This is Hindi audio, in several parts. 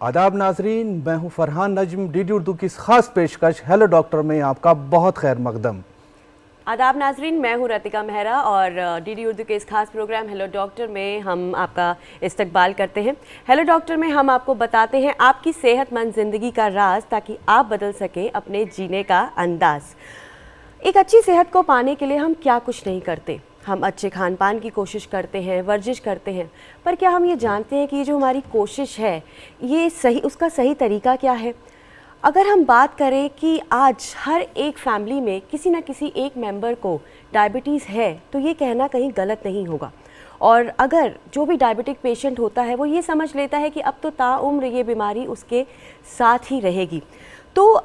आदाब नाजरीन, मैं हूं फरहान नजम। डीडी उर्दू की इस खास पेशकश हेलो डॉक्टर में आपका बहुत खैर मकदम। आदाब नाजरीन, मैं हूं रतिका मेहरा और डीडी उर्दू के इस खास प्रोग्राम हेलो डॉक्टर में हम आपका इस्तकबाल करते हैं। हेलो डॉक्टर में हम आपको बताते हैं आपकी सेहतमंद ज़िंदगी का राज, ताकि आप बदल सकें अपने जीने का अंदाज़। एक अच्छी सेहत को पाने के लिए हम क्या कुछ नहीं करते। हम अच्छे खान पान की कोशिश करते हैं, वर्जिश करते हैं, पर क्या हम ये जानते हैं कि ये जो हमारी कोशिश है ये सही, उसका सही तरीका क्या है? अगर हम बात करें कि आज हर एक फैमिली में किसी न किसी एक मेंबर को डायबिटीज़ है, तो ये कहना कहीं गलत नहीं होगा। और अगर जो भी डायबिटिक पेशेंट होता है वो ये समझ लेता है कि अब तो ताउम्र ये बीमारी उसके साथ ही रहेगी, तो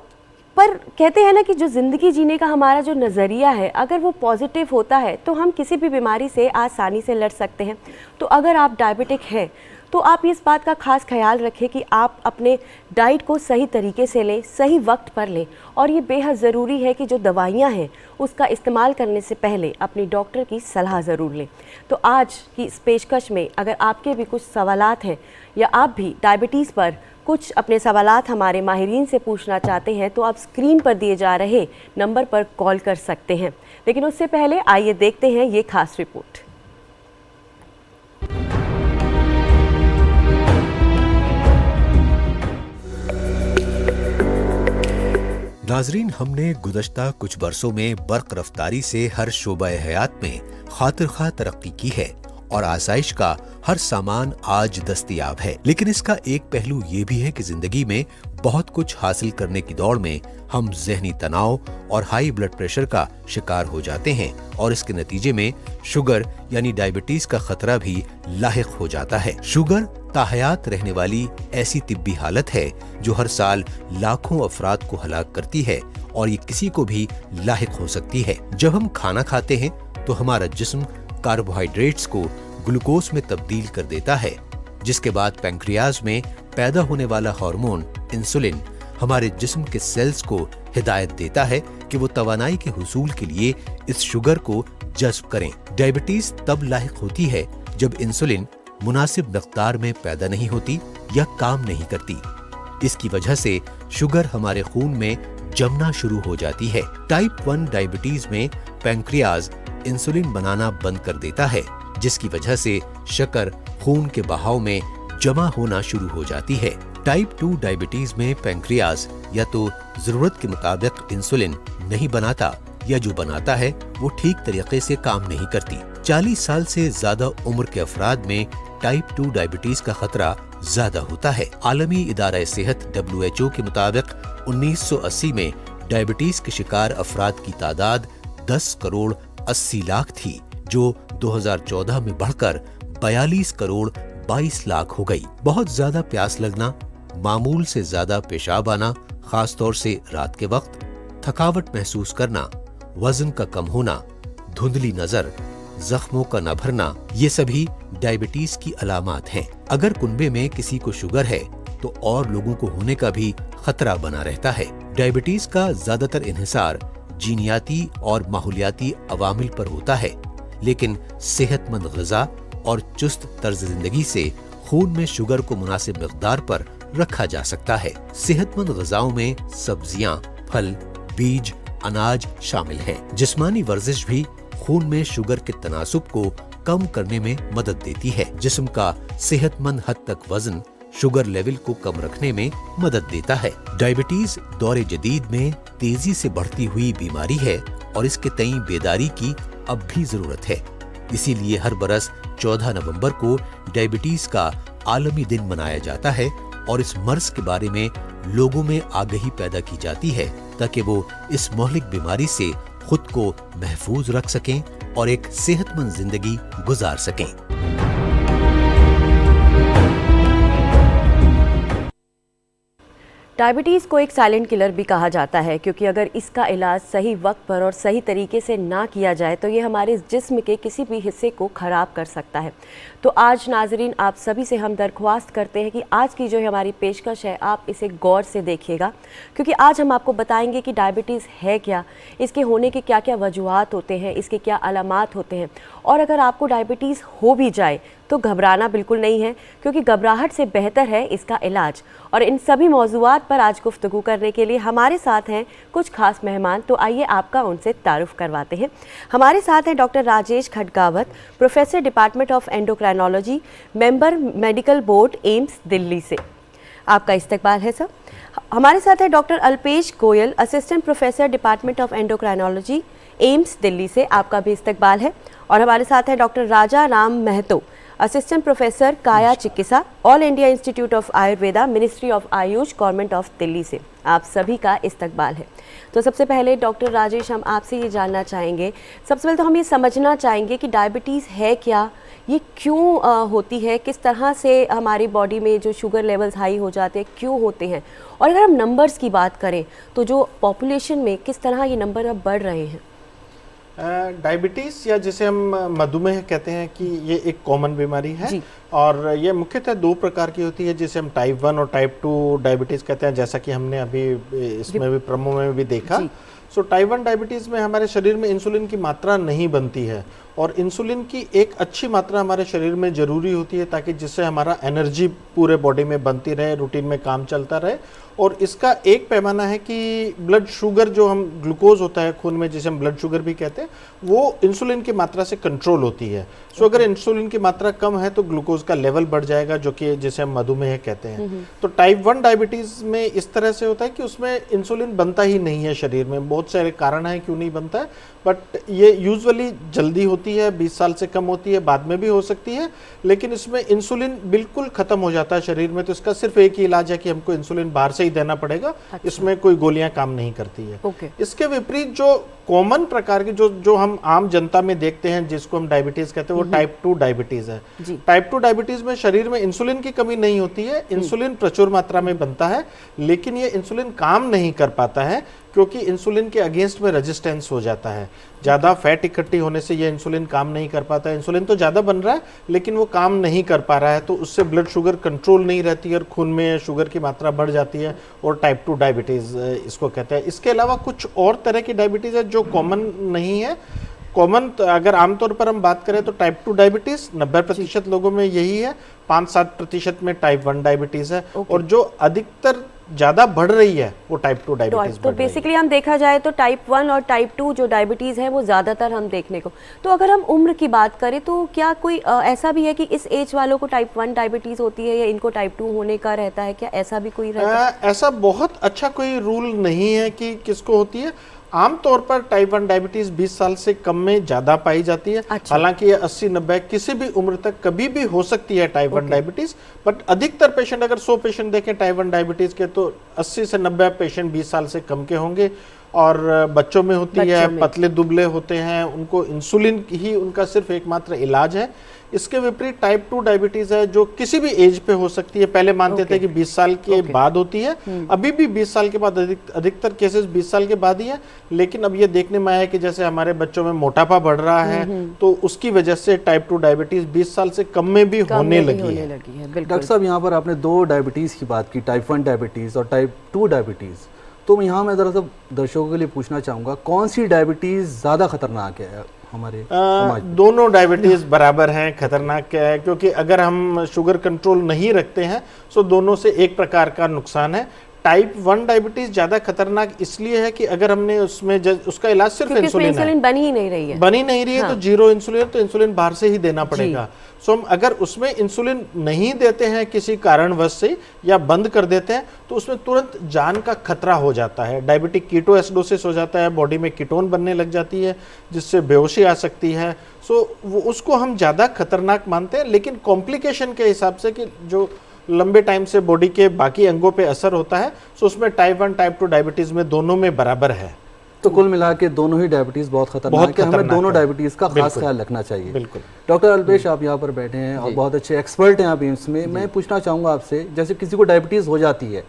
पर कहते हैं ना कि जो ज़िंदगी जीने का हमारा जो नज़रिया है, अगर वो पॉजिटिव होता है तो हम किसी भी बीमारी से आसानी से लड़ सकते हैं। तो अगर आप डायबिटिक हैं तो आप इस बात का खास ख्याल रखें कि आप अपने डाइट को सही तरीके से लें, सही वक्त पर लें, और ये बेहद ज़रूरी है कि जो दवाइयाँ हैं उसका इस्तेमाल करने से पहले अपनी डॉक्टर की सलाह ज़रूर लें। तो आज की इस पेशकश में अगर आपके भी कुछ सवालात हैं या आप भी डायबिटीज़ पर कुछ अपने सवालात हमारे माहिरीन से पूछना चाहते हैं, तो आप स्क्रीन पर दिए जा रहे नंबर पर कॉल कर सकते हैं। लेकिन उससे पहले आइए देखते हैं ये खास रिपोर्ट। नाजरीन, हमने गुज़श्ता कुछ बरसों में बर्क रफ्तारी से हर शोबा हयात में खातिर खा तरक्की की है और आसाइश का हर सामान आज दस्तयाब है। लेकिन इसका एक पहलू ये भी है कि जिंदगी में बहुत कुछ हासिल करने की दौड़ में हम ज़हनी तनाव और हाई ब्लड प्रेशर का शिकार हो जाते हैं और इसके नतीजे में शुगर यानी डायबिटीज का खतरा भी लाहिक हो जाता है। शुगर ताहयात रहने वाली ऐसी तिब्बी हालत है जो हर साल लाखों अफराद को हलाक करती है और ये किसी को भी लाहिक हो सकती है। जब हम खाना खाते हैं तो हमारा जिस्म कार्बोहाइड्रेट्स को ग्लूकोज में तब्दील कर देता है, जिसके बाद पैंक्रियाज में पैदा होने वाला हार्मोन इंसुलिन हमारे जिस्म के सेल्स को हिदायत देता है कि वो तवानाई के हुसूल के लिए इस शुगर को जज्ब करें। डायबिटीज तब लाहिक होती है जब इंसुलिन मुनासिब मिक़दार में पैदा नहीं होती या काम नहीं करती। इसकी वजह से शुगर हमारे खून में जमना शुरू हो जाती है। टाइप 1 डायबिटीज में पैंक्रियाज इंसुलिन बनाना बंद कर देता है, जिसकी वजह से शक्कर खून के बहाव में जमा होना शुरू हो जाती है। टाइप 2 डायबिटीज में पैंक्रियाज या तो जरूरत के मुताबिक इंसुलिन नहीं बनाता या जो बनाता है वो ठीक तरीके से काम नहीं करती। 40 साल से ज्यादा उम्र के अफराद में टाइप 2 डायबिटीज का खतरा ज्यादा होता है। आलमी इदारा सेहत WHO के मुताबिक 1980 में डायबिटीज के शिकार अफराद की तादाद 10 करोड़ 80 लाख थी, जो 2014 में बढ़कर 42 करोड़ 22 लाख हो गई। बहुत ज्यादा प्यास लगना, मामूल से ज्यादा पेशाब आना, खास तौर से रात के वक्त, थकावट महसूस करना, वजन का कम होना, धुंधली नजर, जख्मों का न भरना, ये सभी डायबिटीज की अलामात हैं। अगर कुनबे में किसी को शुगर है तो और लोगों को होने का भी खतरा बना रहता है। डायबिटीज का ज्यादातर इन्हिसार जीनियाती और माहौलियाती अवामिल पर होता है, लेकिन सेहतमंद ग़िज़ा और चुस्त तर्ज जिंदगी से खून में शुगर को मुनासिब मिक़दार पर रखा जा सकता है। सेहतमंद ग़िज़ाओं में सब्जियां, फल, बीज, अनाज शामिल हैं। जिस्मानी वर्जिश भी खून में शुगर के तनासुब को कम करने में मदद देती है। जिस्म का सेहतमंद हद तक वजन शुगर लेवल को कम रखने में मदद देता है। डायबिटीज दौरे जदीद में तेजी से बढ़ती हुई बीमारी है और इसके तई बेदारी की अब भी जरूरत है। इसीलिए हर बरस 14 नवंबर को डायबिटीज का आलमी दिन मनाया जाता है और इस मर्ज के बारे में लोगों में आगाही पैदा की जाती है ताकि वो इस मोहलिक बीमारी से खुद को महफूज रख सकें और एक सेहतमंद जिंदगी गुजार सकें। डायबिटीज़ को एक साइलेंट किलर भी कहा जाता है, क्योंकि अगर इसका इलाज सही वक्त पर और सही तरीके से ना किया जाए तो ये हमारे जिस्म के किसी भी हिस्से को ख़राब कर सकता है। तो आज नाजरीन, आप सभी से हम दरख्वास्त करते हैं कि आज की जो हमारी पेशकश है आप इसे गौर से देखिएगा, क्योंकि आज हम आपको बताएंगे कि डायबिटीज़ है क्या, इसके होने के क्या क्या वजूहात होते हैं, इसके क्या अलामात होते हैं, और अगर आपको डायबिटीज़ हो भी जाए तो घबराना बिल्कुल नहीं है, क्योंकि घबराहट से बेहतर है इसका इलाज। और इन सभी मौज़ूआत पर आज गुफ्तगू करने के लिए हमारे साथ हैं कुछ खास मेहमान। तो आइए आपका उनसे तारुफ करवाते हैं। हमारे साथ हैं doctor Rajesh Khadgawat, professor department of endocrinology, member medical board AIIMS Delhi से। आपका इस्तकबाल है सर। हमारे साथ है doctor Alpesh Goyal, assistant professor department of endocrinology AIIMS Delhi से। आपका भी इस्तकबाल है। और हमारे साथ है डॉक्टर राजा राम महतो, असिस्टेंट प्रोफेसर काया चिकित्सा, all India institute of Ayurveda, ministry of Ayush, government of Delhi से। आप सभी का इस्तकबाल है। तो सबसे पहले डॉक्टर राजेश, हम आपसे ये जानना चाहेंगे, सबसे पहले तो हम ये समझना चाहेंगे कि डायबिटीज़ है क्या, ये क्यों होती है, किस तरह से हमारी बॉडी में जो शुगर लेवल्स हाई हो जाते हैं क्यों होते हैं, और अगर हम नंबर्स की बात करें तो जो पॉपुलेशन में किस तरह ये नंबर अब बढ़ रहे हैं। डायबिटीज़ या जिसे हम मधुमेह कहते हैं कि ये एक कॉमन बीमारी है और ये मुख्यतः दो प्रकार की होती है, जिसे हम टाइप 1 और टाइप 2 डायबिटीज़ कहते हैं, जैसा कि हमने अभी इसमें भी प्रोमो में भी देखा। सो टाइप 1 डायबिटीज़ में हमारे शरीर में इंसुलिन की मात्रा नहीं बनती है और इंसुलिन की एक अच्छी मात्रा हमारे शरीर में ज़रूरी होती है ताकि जिससे हमारा एनर्जी पूरे बॉडी में बनती रहे, रूटीन में काम चलता रहे। और इसका एक पैमाना है कि ब्लड शुगर, जो हम ग्लूकोज होता है खून में जिसे हम ब्लड शुगर भी कहते हैं, वो इंसुलिन की मात्रा से कंट्रोल होती है। सो अगर इंसुलिन की मात्रा कम है तो ग्लूकोज का लेवल बढ़ जाएगा, जो कि जिसे हम मधुमेह कहते हैं। तो टाइप 1 डायबिटीज़ में इस तरह से होता है कि उसमें इंसुलिन बनता ही नहीं है शरीर में। बहुत सारे कारण हैं क्यों नहीं बनता है, बट ये यूजुअली जल्दी होती है, 20 साल से कम होती है, बाद में भी हो सकती है, लेकिन इसमें इंसुलिन बिल्कुल खत्म हो जाता है शरीर में। तो इसका सिर्फ एक ही इलाज है कि हमको इंसुलिन बाहर से ही देना पड़ेगा। अच्छा। इसमें कोई गोलियां काम नहीं करती है। इसके विपरीत जो कॉमन प्रकार की जो हम आम जनता में देखते हैं, जिसको हम डायबिटीज कहते हैं, वो टाइप 2 डायबिटीज है। टाइप 2 डायबिटीज में शरीर में इंसुलिन की कमी नहीं होती है, इंसुलिन प्रचुर मात्रा में बनता है, लेकिन ये इंसुलिन काम नहीं कर पाता है क्योंकि इंसुलिन के अगेंस्ट में रेजिस्टेंस हो जाता है। ज़्यादा फैट इकट्ठी होने से ये इंसुलिन काम नहीं कर पाता है। इंसुलिन तो ज़्यादा बन रहा है लेकिन वो काम नहीं कर पा रहा है, तो उससे ब्लड शुगर कंट्रोल नहीं रहती है और खून में शुगर की मात्रा बढ़ जाती है, और टाइप 2 डायबिटीज़ इसको कहते हैं। इसके अलावा कुछ और तरह की डायबिटीज़ है जो कॉमन नहीं है। कॉमन अगर आमतौर पर हम बात करें तो टाइप 2 डायबिटीज़ 90% लोगों में यही है, 5-7% में टाइप 1 डायबिटीज़ है, और जो अधिकतर ज़्यादा बढ़ रही है वो टाइप 2 डायबिटीज़। तो बेसिकली हम देखा जाए तो टाइप 1 और टाइप 2 जो डायबिटीज़ है वो ज़्यादातर हम देखने को। तो अगर हम उम्र की बात करें तो क्या कोई ऐसा भी है कि इस एज वालों को टाइप 1 डायबिटीज़ होती है या इनको टाइप 2 होने का रहता है, क्या ऐसा भी कोई रहता है? ऐसा बहुत अच्छा कोई रूल नहीं है कि किसको होती है। आमतौर पर टाइप 1 डायबिटीज 20 साल से कम में ज्यादा पाई जाती है। अच्छा। हालांकि ये 80-90 किसी भी उम्र तक कभी भी हो सकती है टाइप 1 डायबिटीज, बट अधिकतर पेशेंट, अगर 100 पेशेंट देखें टाइप 1 डायबिटीज के, तो 80 से 90 पेशेंट 20 साल से कम के होंगे। और बच्चों में होती है, पतले दुबले होते हैं, उनको इंसुलिन ही उनका सिर्फ एकमात्र इलाज है। इसके विपरीत टाइप 2 डायबिटीज है जो किसी भी एज पे हो सकती है। पहले मानते थे कि 20 साल के बाद होती है, अभी भी 20 साल के बाद, अधिकतर केसेस 20 साल के बाद ही है, लेकिन अब ये देखने में आया है कि जैसे हमारे बच्चों में मोटापा बढ़ रहा है तो उसकी वजह से टाइप 2 डायबिटीज 20 साल से कम में भी होने लगी है। डॉक्टर साहब, यहाँ पर आपने 2 डायबिटीज़ की बात की, टाइप 1 डायबिटीज़ और टाइप 2 डायबिटीज़। तो यहाँ मैं दरअसल दर्शकों के लिए पूछना चाहूँगा, कौन सी डायबिटीज़ ज़्यादा खतरनाक है हमारे समाज में? दोनों डायबिटीज़ बराबर हैं, खतरनाक है, क्योंकि अगर हम शुगर कंट्रोल नहीं रखते हैं तो दोनों से एक प्रकार का नुकसान है। टाइप 1 डायबिटीज ज्यादा खतरनाक इसलिए है कि अगर हमने उसमें उसका इलाज सिर्फ इंसुलिन बनी ही नहीं रही है, तो जीरो इंसुलिन, तो इंसुलिन बाहर से ही देना पड़ेगा। सो हम अगर उसमें इंसुलिन नहीं देते हैं किसी कारणवश से या बंद कर देते हैं तो उसमें तुरंत जान का खतरा हो जाता है। डायबिटिक कीटोएसिडोसिस हो जाता है, बॉडी में कीटोन बनने लग जाती है जिससे बेहोशी आ सकती है। सो वो उसको हम ज़्यादा खतरनाक मानते हैं, लेकिन कॉम्प्लिकेशन के हिसाब से कि जो लंबे टाइम से बॉडी के बाकी अंगों पे असर होता है, सो उसमें टाइप 1 टाइप 2 डायबिटीज में दोनों में बराबर है। तो कुल मिला के दोनों ही डायबिटीज बहुत खतरनाक है, हमें दोनों डायबिटीज का खास ख्याल रखना चाहिए। बिल्कुल। डॉक्टर अल्पेश, आप यहाँ पर बैठे हैं और बहुत अच्छे एक्सपर्ट हैं आप एम्स में। मैं पूछना चाहूँगा आपसे, जैसे किसी को डायबिटीज हो जाती है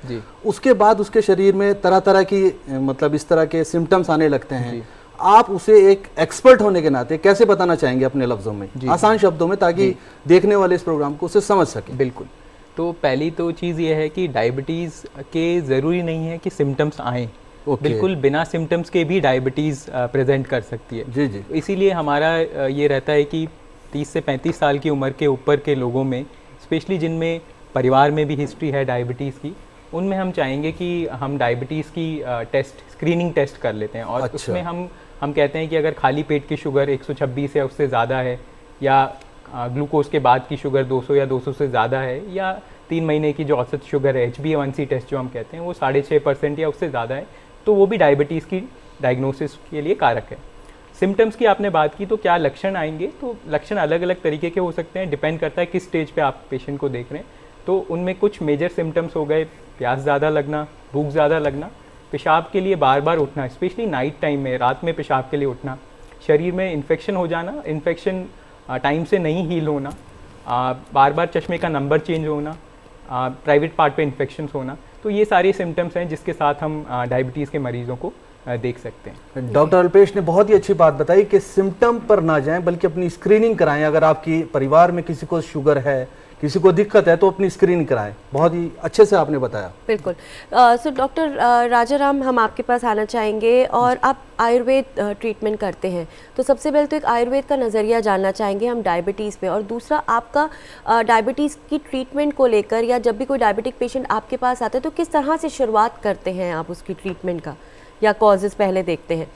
उसके बाद उसके शरीर में तरह तरह की मतलब इस तरह के सिम्टम्स आने लगते हैं, आप उसे एक एक्सपर्ट होने के नाते कैसे बताना चाहेंगे अपने लफ्जों में, आसान शब्दों में, ताकि देखने वाले इस प्रोग्राम को उसे समझ सके? बिल्कुल। तो पहली तो चीज़ ये है कि डायबिटीज़ के ज़रूरी नहीं है कि सिम्टम्स आएँ। बिल्कुल बिना सिम्टम्स के भी डायबिटीज़ प्रेजेंट कर सकती है। जी जी। इसीलिए हमारा ये रहता है कि 30 से 35 साल की उम्र के ऊपर के लोगों में, स्पेशली जिनमें परिवार में भी हिस्ट्री है डायबिटीज़ की, उनमें हम चाहेंगे कि हम डायबिटीज़ की स्क्रीनिंग टेस्ट कर लेते हैं। और अच्छा। उसमें हम कहते हैं कि अगर खाली पेट की शुगर 126 या उससे ज़्यादा है, या ग्लूकोज के बाद की शुगर 200 या 200 से ज़्यादा है, या 3 महीने की जो औसत शुगर है HbA1c टेस्ट जो हम कहते हैं वो 6.5% या उससे ज़्यादा है, तो वो भी डायबिटीज़ की डायग्नोसिस के लिए कारक है। सिम्टम्स की आपने बात की, तो क्या लक्षण आएंगे, तो लक्षण अलग अलग तरीके के हो सकते हैं, डिपेंड करता है किस स्टेज पे आप पेशेंट को देख रहे हैं। तो उनमें कुछ मेजर सिम्टम्स हो गए, प्यास ज़्यादा लगना, भूख ज़्यादा लगना, पेशाब के लिए बार बार उठना, स्पेशली नाइट टाइम में रात में पेशाब के लिए उठना, शरीर में इन्फेक्शन हो जाना, इन्फेक्शन टाइम से नहीं हील होना, बार बार चश्मे का नंबर चेंज होना, प्राइवेट पार्ट पे इन्फेक्शन होना, तो ये सारे सिम्टम्स हैं जिसके साथ हम डायबिटीज़ के मरीज़ों को देख सकते हैं। डॉक्टर अल्पेश ने बहुत ही अच्छी बात बताई कि सिम्टम पर ना जाएं बल्कि अपनी स्क्रीनिंग कराएं। अगर आपकी परिवार में किसी को शुगर है, किसी को दिक्कत है, तो अपनी स्क्रीनिंग कराएं। बहुत ही अच्छे से आपने बताया। बिल्कुल। सो डॉक्टर राजाराम, हम आपके पास आना चाहेंगे, और आप आयुर्वेद ट्रीटमेंट करते हैं, तो सबसे पहले तो एक आयुर्वेद का नज़रिया जानना चाहेंगे हम डायबिटीज़ पे, और दूसरा आपका डायबिटीज़ की ट्रीटमेंट को लेकर, या जब भी कोई डायबिटिक पेशेंट आपके पास आता है तो किस तरह से शुरुआत करते हैं आप उसकी ट्रीटमेंट का, या कॉजेज़ पहले देखते हैं?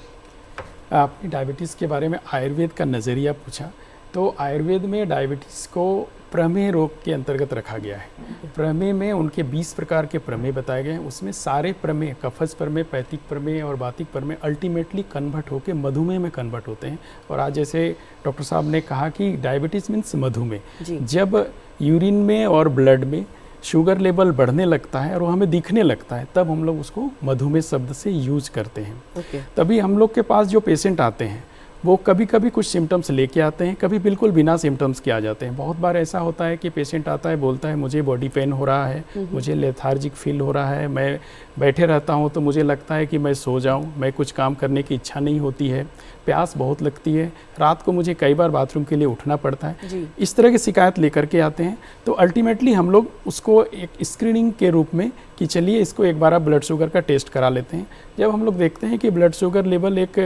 आपने डायबिटीज़ के बारे में आयुर्वेद का नज़रिया पूछा, तो आयुर्वेद में डायबिटीज़ को प्रमेय रोग के अंतर्गत रखा गया है। प्रमेय में उनके 20 प्रकार के प्रमेय बताए गए हैं। उसमें सारे प्रमेय, कफज प्रमेय, पैथिक प्रमेय और वातिक प्रमेय, अल्टीमेटली कन्वर्ट होकर मधुमेह में कन्वर्ट होते हैं। और आज जैसे डॉक्टर साहब ने कहा कि डायबिटीज़ मीन्स मधुमेह, जब यूरिन में और ब्लड में शुगर लेवल बढ़ने लगता है और वो हमें दिखने लगता है, तब हम लोग उसको मधुमेह शब्द से यूज करते हैं। तभी हम लोग के पास जो पेशेंट आते हैं वो कभी कभी कुछ सिम्टम्स लेके आते हैं, कभी बिल्कुल बिना सिम्टम्स के आ जाते हैं। बहुत बार ऐसा होता है कि पेशेंट आता है, बोलता है मुझे बॉडी पेन हो रहा है, मुझे लेथार्जिक फील हो रहा है, मैं बैठे रहता हूँ तो मुझे लगता है कि मैं सो जाऊँ, मैं कुछ काम करने की इच्छा नहीं होती है, प्यास बहुत लगती है, रात को मुझे कई बार बाथरूम के लिए उठना पड़ता है। इस तरह की शिकायत लेकर के आते हैं। तो अल्टीमेटली हम लोग उसको एक स्क्रीनिंग के रूप में कि चलिए इसको एक बार आप ब्लड शुगर का टेस्ट करा लेते हैं। जब हम लोग देखते हैं कि ब्लड शुगर लेवल एक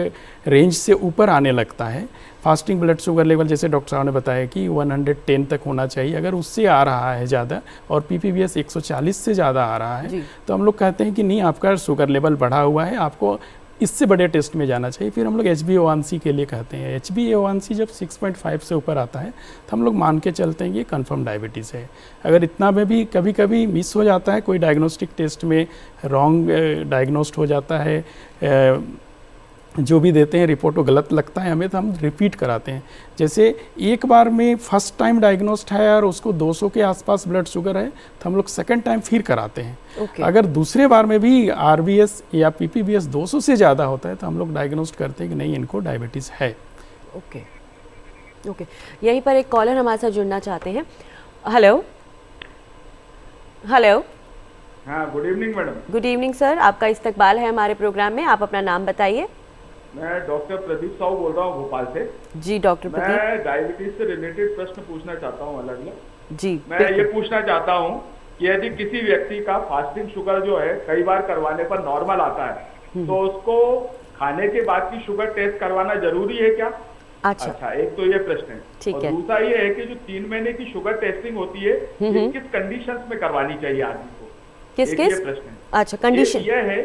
रेंज से ऊपर आने लगता है, फास्टिंग ब्लड शुगर लेवल जैसे डॉक्टर साहब ने बताया कि 110 तक होना चाहिए, अगर उससे आ रहा है ज़्यादा और पीपीवीएस 140 से ज़्यादा आ रहा है, तो हम लोग कहते हैं कि नहीं, आपका शुगर लेवल बढ़ा हुआ है, आपको इससे बड़े टेस्ट में जाना चाहिए। फिर हम लोग HbA1c के लिए कहते हैं। HbA1c जब 6.5 से ऊपर आता है तो हम लोग मान के चलते हैं कि कंफर्म डायबिटीज़ है। अगर इतना में भी कभी कभी मिस हो जाता है, कोई डायग्नोस्टिक टेस्ट में रॉन्ग डायग्नोस्ट हो जाता है, जो भी देते हैं रिपोर्ट वो गलत लगता है हमें, तो हम रिपीट कराते हैं। जैसे एक बार में फर्स्ट टाइम डायग्नोस्ट है और उसको 200 के आसपास ब्लड शुगर है, तो हम लोग सेकंड टाइम फिर कराते हैं। अगर दूसरे बार में भी RBS या PPBS 200 से ज़्यादा होता है तो हम लोग डायग्नोस्ट करते हैं कि नहीं, इनको डायबिटीज़ है। ओके, यहीं पर एक कॉलर हमारे साथ जुड़ना चाहते हैं। हेलो। हाँ, good evening madam. Good evening sir, आपका इस्तकबाल है हमारे प्रोग्राम में। आप अपना नाम बताइए। मैं डॉक्टर प्रदीप साहू बोल रहा हूँ भोपाल से। जी डॉक्टर प्रदीप। मैं डायबिटीज से रिलेटेड प्रश्न पूछना चाहता हूँ अलग अलग। जी, मैं ये पूछना चाहता हूँ कि यदि किसी व्यक्ति का फास्टिंग शुगर जो है कई बार करवाने पर नॉर्मल आता है, तो उसको खाने के बाद की शुगर टेस्ट करवाना जरूरी है क्या? अच्छा, एक तो ये प्रश्न है। और दूसरा ये है कि जो 3 महीने की शुगर टेस्टिंग होती है, किस कंडीशंस में करवानी चाहिए आदमी को? किस प्रश्न है। अच्छा, कंडीशन ये है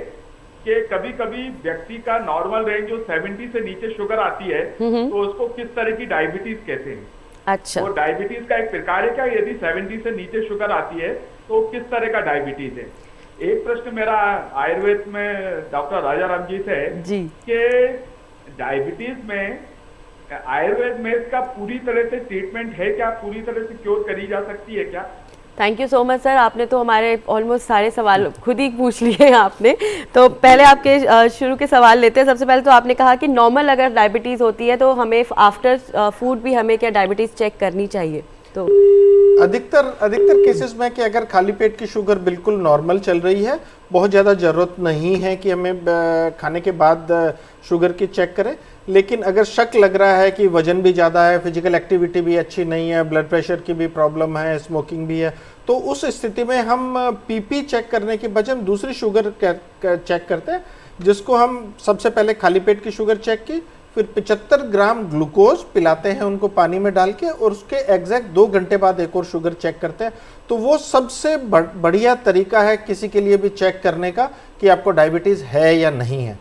कि कभी कभी व्यक्ति का नॉर्मल रेंज जो 70 से नीचे शुगर आती है, तो उसको किस तरह की डायबिटीज कहते हैं? अच्छा, वो डायबिटीज का एक प्रकार है क्या? यदि 70 से नीचे शुगर आती है तो किस तरह का डायबिटीज है? एक प्रश्न मेरा आयुर्वेद में डॉक्टर राजाराम जी से है कि डायबिटीज में आयुर्वेद में इसका पूरी तरह से ट्रीटमेंट है क्या? पूरी तरह से क्योर करी जा सकती है क्या? Thank you so much sir, आपने तो हमारे ऑलमोस्ट सारे सवाल खुद ही पूछ लिए आपने। तो पहले आपके शुरू के सवाल लेते हैं। सबसे पहले तो आपने कहा कि नॉर्मल अगर डायबिटीज़ होती है तो हमें आफ्टर फूड भी हमें क्या डायबिटीज़ चेक करनी चाहिए? तो अधिकतर केसेस में कि अगर खाली पेट की शुगर बिल्कुल नॉर्मल चल रही है, बहुत ज़्यादा ज़रूरत नहीं है कि हमें खाने के बाद शुगर की चेक करें। लेकिन अगर शक लग रहा है कि वजन भी ज़्यादा है, फिजिकल एक्टिविटी भी अच्छी नहीं है, ब्लड प्रेशर की भी प्रॉब्लम है, स्मोकिंग भी है, तो उस स्थिति में हम पीपी चेक करने के बजाय हम दूसरी शुगर चेक करते हैं, जिसको हम सबसे पहले खाली पेट की शुगर चेक की, फिर 75 ग्राम ग्लूकोज पिलाते हैं उनको पानी में डाल के, और उसके एग्जैक्ट 2 घंटे बाद एक और शुगर चेक करते हैं। तो वो सबसे बढ़िया तरीका है किसी के लिए भी चेक करने का कि आपको डायबिटीज़ है या नहीं है।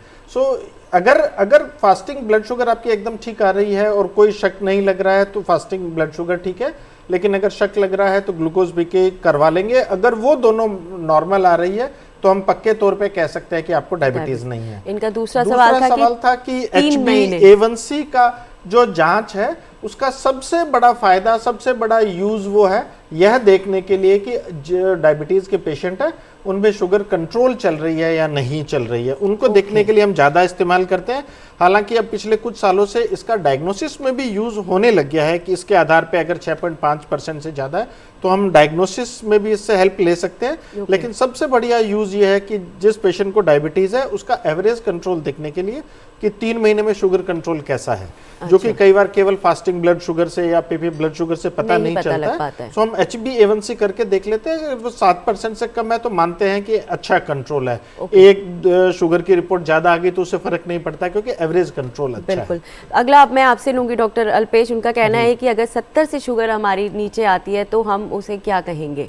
अगर फास्टिंग ब्लड शुगर आपकी एकदम ठीक आ रही है और कोई शक नहीं लग रहा है तो फास्टिंग ब्लड शुगर ठीक है, लेकिन अगर शक लग रहा है तो ग्लूकोज बीके करवा लेंगे। अगर वो दोनों नॉर्मल आ रही है तो हम पक्के तौर पे कह सकते हैं कि आपको डायबिटीज नहीं है। इनका दूसरा सवाल था कि HbA1c का जो जांच है उसका सबसे बड़ा फायदा, सबसे बड़ा यूज वो है यह देखने के लिए कि जो डायबिटीज के पेशेंट है उनमें शुगर कंट्रोल चल रही है या नहीं चल रही है, उनको देखने के लिए हम ज्यादा इस्तेमाल करते हैं। हालांकि अब पिछले कुछ सालों से इसका डायग्नोसिस में भी यूज होने लग गया है कि इसके आधार पे अगर 6.5% से ज्यादा है तो हम डायग्नोसिस में भी इससे हेल्प ले सकते हैं। लेकिन सबसे बढ़िया यूज ये है कि जिस पेशेंट को डायबिटीज है उसका एवरेज कंट्रोल देखने के लिए कि 3 महीने में शुगर कंट्रोल कैसा है, जो कि कई बार केवल फास्टिंग ब्लड शुगर से या पीपी ब्लड शुगर से पता नहीं चलता है। तो हम HbA1c करके देख लेते हैं, वो 7% से कम है तो मानते हैं कि अच्छा कंट्रोल है। एक शुगर की रिपोर्ट ज्यादा आ गई तो उससे फर्क नहीं पड़ता क्योंकि एवरेज कंट्रोल अच्छा है। बिल्कुल। अगला अब मैं आपसे लूंगी डॉक्टर अल्पेश, उनका कहना है कि अगर 70 से शुगर हमारी नीचे आती है तो हम उसे क्या कहेंगे?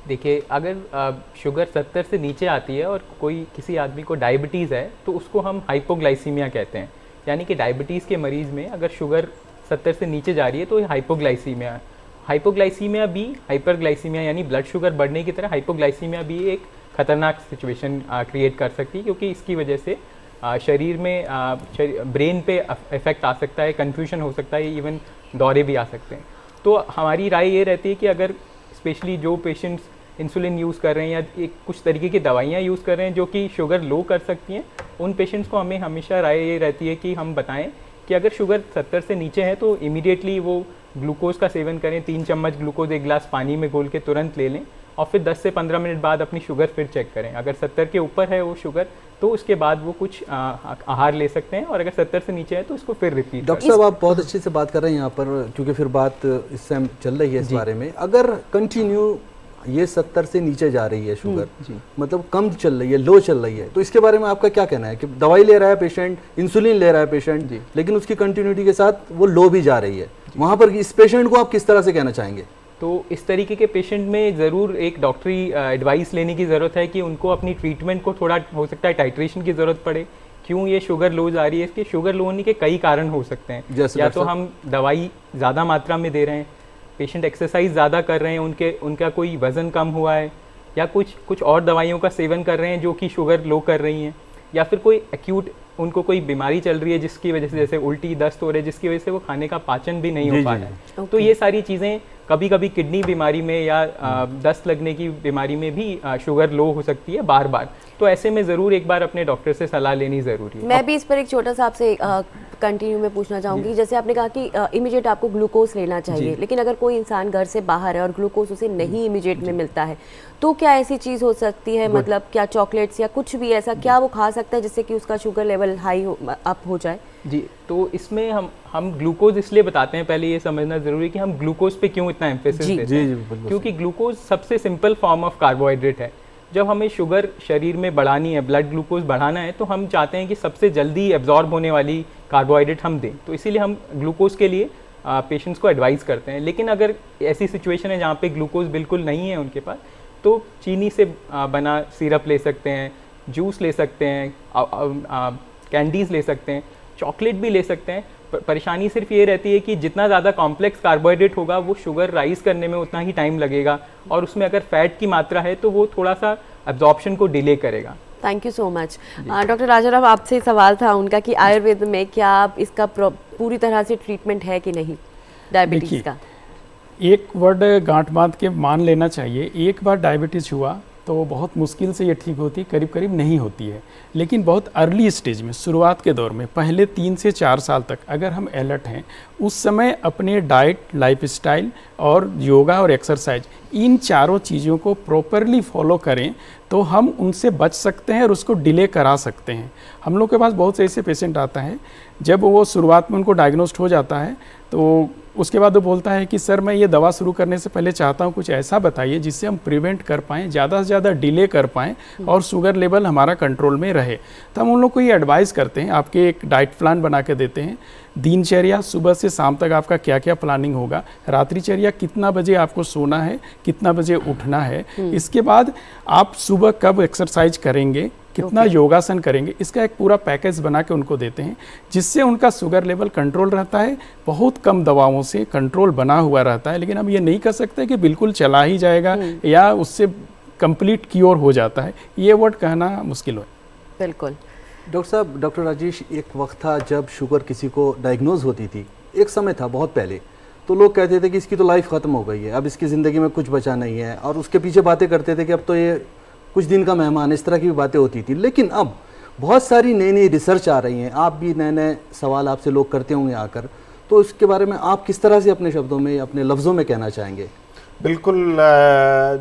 देखिए, अगर शुगर 70 से नीचे आती है और किसी आदमी को डायबिटीज़ है तो उसको हम हाइपोग्लाइसीमिया कहते हैं। यानी कि डायबिटीज़ के मरीज़ में अगर शुगर 70 से नीचे जा रही है तो ये हाइपोग्लाइसीमिया। हाइपोग्लाइसीमिया भी हाइपरग्लाइसीमिया यानी ब्लड शुगर बढ़ने की तरह हाइपोग्लाइसीमिया भी एक खतरनाक सिचुएशन क्रिएट कर सकती है, क्योंकि इसकी वजह से शरीर में ब्रेन पे इफेक्ट आ सकता है, कन्फ्यूजन हो सकता है, इवन दौरे भी आ सकते हैं। तो हमारी राय ये रहती है कि अगर स्पेशली जो पेशेंट्स इंसुलिन यूज़ कर रहे हैं या कुछ तरीके की दवाइयाँ यूज़ कर रहे हैं जो कि शुगर लो कर सकती हैं, उन पेशेंट्स को हमें हमेशा राय ये रहती है कि हम बताएं कि अगर शुगर 70 से नीचे है तो इमीडिएटली वो ग्लूकोज का सेवन करें। 3 चम्मच ग्लूकोज 1 गिलास पानी में घोल के तुरंत ले लें और फिर 10 से 15 मिनट बाद अपनी शुगर फिर चेक करें। अगर 70 के ऊपर है वो शुगर तो उसके बाद वो कुछ आहार ले सकते हैं, और अगर 70 से नीचे है तो उसको फिर रिपीट। डॉक्टर साहब, आप बहुत अच्छे से बात कर रहे हैं यहाँ पर, क्योंकि फिर बात इससे हम चल रही है इस बारे में। अगर कंटिन्यू ये 70 से नीचे जा रही है शुगर, मतलब कम चल रही है, लो चल रही है, तो इसके बारे में आपका क्या कहना है कि दवाई ले रहा है पेशेंट, इंसुलिन ले रहा है पेशेंट, लेकिन उसकी कंटिन्यूटी के साथ वो लो भी जा रही है, वहाँ पर इस पेशेंट को आप किस तरह से कहना चाहेंगे? तो इस तरीके के पेशेंट में ज़रूर एक डॉक्टरी एडवाइस लेने की ज़रूरत है कि उनको अपनी ट्रीटमेंट को थोड़ा हो सकता है टाइट्रेशन की ज़रूरत पड़े। क्यों ये शुगर लो जा रही है? इसके शुगर लो होने के कई कारण हो सकते हैं। या तो हम दवाई ज़्यादा मात्रा में दे रहे हैं, पेशेंट एक्सरसाइज ज़्यादा कर रहे हैं, उनका कोई वज़न कम हुआ है, या कुछ और दवाइयों का सेवन कर रहे हैं जो कि शुगर लो कर रही हैं, या फिर कोई एक्यूट उनको कोई बीमारी चल रही है जिसकी वजह से जैसे उल्टी दस्त हो रहे हैं जिसकी वजह से वो खाने का पाचन भी नहीं हो पा रहा है। तो ये सारी चीज़ें कभी कभी किडनी बीमारी में या दस्त लगने की बीमारी में भी शुगर लो हो सकती है बार बार। तो ऐसे में ज़रूर एक बार अपने डॉक्टर से सलाह लेनी ज़रूरी है। मैं भी इस पर एक छोटा सा आपसे कंटिन्यू में पूछना चाहूँगी, जैसे आपने कहा कि इमीडिएट आपको ग्लूकोज लेना चाहिए, लेकिन अगर कोई इंसान घर से बाहर है और ग्लूकोज उसे नहीं इमीडिएट में मिलता है तो क्या ऐसी चीज़ हो सकती है, मतलब क्या चॉकलेट्स या कुछ भी ऐसा क्या वो खा सकता है जिससे कि उसका शुगर लेवल हाई अप हो जाए? जी, तो इसमें हम ग्लूकोज इसलिए बताते हैं, पहले ये समझना ज़रूरी है कि हम ग्लूकोज पे क्यों इतना एम्फेसिस देते हैं, क्योंकि ग्लूकोज सबसे सिंपल फॉर्म ऑफ कार्बोहाइड्रेट है। जब हमें शुगर शरीर में बढ़ानी है, ब्लड ग्लूकोज बढ़ाना है, तो हम चाहते हैं कि सबसे जल्दी एब्जॉर्ब होने वाली कार्बोहाइड्रेट हम दें, तो इसीलिए हम ग्लूकोज के लिए पेशेंट्स को एडवाइस करते हैं। लेकिन अगर ऐसी सिचुएशन है जहाँ पे ग्लूकोज बिल्कुल नहीं है उनके पास, तो चीनी से बना सिरप ले सकते हैं, जूस ले सकते हैं, कैंडीज़ ले सकते हैं, चॉकलेट भी ले सकते हैं। परेशानी सिर्फ ये रहती है कि जितना ज़्यादा कॉम्प्लेक्स कार्बोहाइड्रेट होगा वो शुगर राइज करने में उतना ही टाइम लगेगा, और उसमें अगर फैट की मात्रा है तो वो थोड़ा सा एब्जॉर्प्शन को डिले करेगा। Thank you so much. Doctor Rajaram, आपसे सवाल था उनका कि आयुर्वेद में क्या इसका पूरी तरह से ट्रीटमेंट है कि नहीं डायबिटीज़ का? एक वर्ड गांठ बांध के मान लेना चाहिए, एक बार डायबिटीज़ हुआ तो बहुत मुश्किल से ये ठीक होती, करीब करीब नहीं होती है। लेकिन बहुत अर्ली स्टेज में, शुरुआत के दौर में, पहले 3 से 4 साल तक अगर हम अलर्ट हैं, उस समय अपने डाइट, लाइफस्टाइल और योगा और एक्सरसाइज, इन चारों चीज़ों को प्रॉपरली फॉलो करें तो हम उनसे बच सकते हैं और उसको डिले करा सकते हैं। हम लोग के पास बहुत से ऐसे पेशेंट आता है, जब वो शुरुआत में उनको डायग्नोस्ट हो जाता है तो उसके बाद वो बोलता है कि सर मैं ये दवा शुरू करने से पहले चाहता हूँ कुछ ऐसा बताइए जिससे हम प्रिवेंट कर पाएँ, ज़्यादा से ज़्यादा डिले कर पाएँ और शुगर लेवल हमारा कंट्रोल में रहे। तो हम उन लोग को ये एडवाइस करते हैं, आपके एक डाइट प्लान बना के देते हैं, दिनचर्या सुबह से शाम तक आपका क्या क्या प्लानिंग होगा, रात्रिचर्या कितना बजे आपको सोना है, कितना बजे उठना है, इसके बाद आप सुबह कब एक्सरसाइज करेंगे, कितना योगासन करेंगे, इसका एक पूरा पैकेज बना के उनको देते हैं, जिससे उनका शुगर लेवल कंट्रोल रहता है। बहुत कम दवाओं से कंट्रोल बना हुआ रहता है, लेकिन हम ये नहीं कर सकते कि बिल्कुल चला ही जाएगा या उससे कंप्लीट क्योर हो जाता है, ये वर्ड कहना मुश्किल है। बिल्कुल। डॉक्टर साहब, डॉक्टर राजेश, एक वक्त था जब शुगर किसी को डायग्नोज होती थी, एक समय था बहुत पहले, तो लोग कहते थे कि इसकी तो लाइफ ख़त्म हो गई है, अब इसकी ज़िंदगी में कुछ बचा नहीं है, और उसके पीछे बातें करते थे कि अब तो ये कुछ दिन का मेहमान, इस तरह की भी बातें होती थी। लेकिन अब बहुत सारी नई नई रिसर्च आ रही हैं, आप भी नए नए सवाल आपसे लोग करते होंगे आकर, तो इसके बारे में आप किस तरह से अपने शब्दों में, अपने लफ्ज़ों में कहना चाहेंगे? बिल्कुल,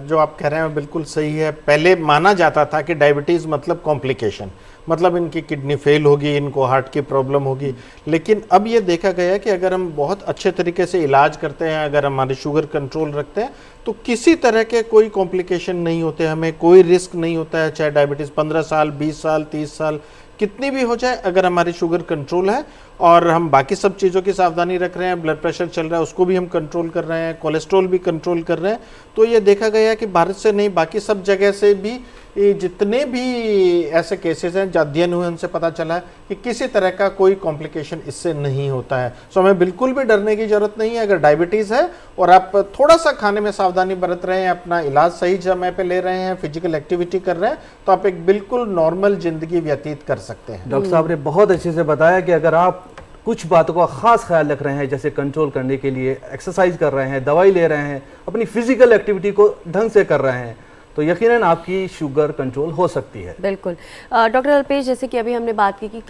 जो आप कह रहे हैं बिल्कुल सही है। पहले माना जाता था कि डायबिटीज़ मतलब कॉम्प्लिकेशन, मतलब इनकी किडनी फेल होगी, इनको हार्ट की प्रॉब्लम होगी, लेकिन अब ये देखा गया कि अगर हम बहुत अच्छे तरीके से इलाज करते हैं, अगर हमारी शुगर कंट्रोल रखते हैं, तो किसी तरह के कोई कॉम्प्लिकेशन नहीं होते, हमें कोई रिस्क नहीं होता है। चाहे डायबिटीज़ 15 साल, 20 साल, 30 साल कितनी भी हो जाए, अगर हमारी शुगर कंट्रोल है और हम बाकी सब चीज़ों की सावधानी रख रहे हैं, ब्लड प्रेशर चल रहा है उसको भी हम कंट्रोल कर रहे हैं, कोलेस्ट्रॉल भी कंट्रोल कर रहे हैं, तो ये देखा गया है कि भारत से नहीं बाकी सब जगह से भी जितने भी ऐसे केसेस हैं अध्ययन हुए उनसे पता चला है कि किसी तरह का कोई कॉम्प्लिकेशन इससे नहीं होता है। सो हमें बिल्कुल भी डरने की जरूरत नहीं है। अगर डायबिटीज़ है और आप थोड़ा सा खाने में सावधानी बरत रहे हैं, अपना इलाज सही समय पे ले रहे हैं, फिजिकल एक्टिविटी कर रहे हैं, तो आप एक बिल्कुल नॉर्मल जिंदगी व्यतीत कर सकते हैं। डॉक्टर साहब ने बहुत अच्छे से बताया कि अगर आप कुछ बातों का खास ख्याल रख रहे हैं, जैसे कंट्रोल करने के लिए एक्सरसाइज कर रहे हैं, दवाई ले रहे हैं, अपनी फिजिकल एक्टिविटी को ढंग से कर रहे हैं, तो यकीनन आपकी शुगर कंट्रोल हो सकती है। बिल्कुल। डॉक्टर अल्पेश, जैसे कि अभी हमने बात की कि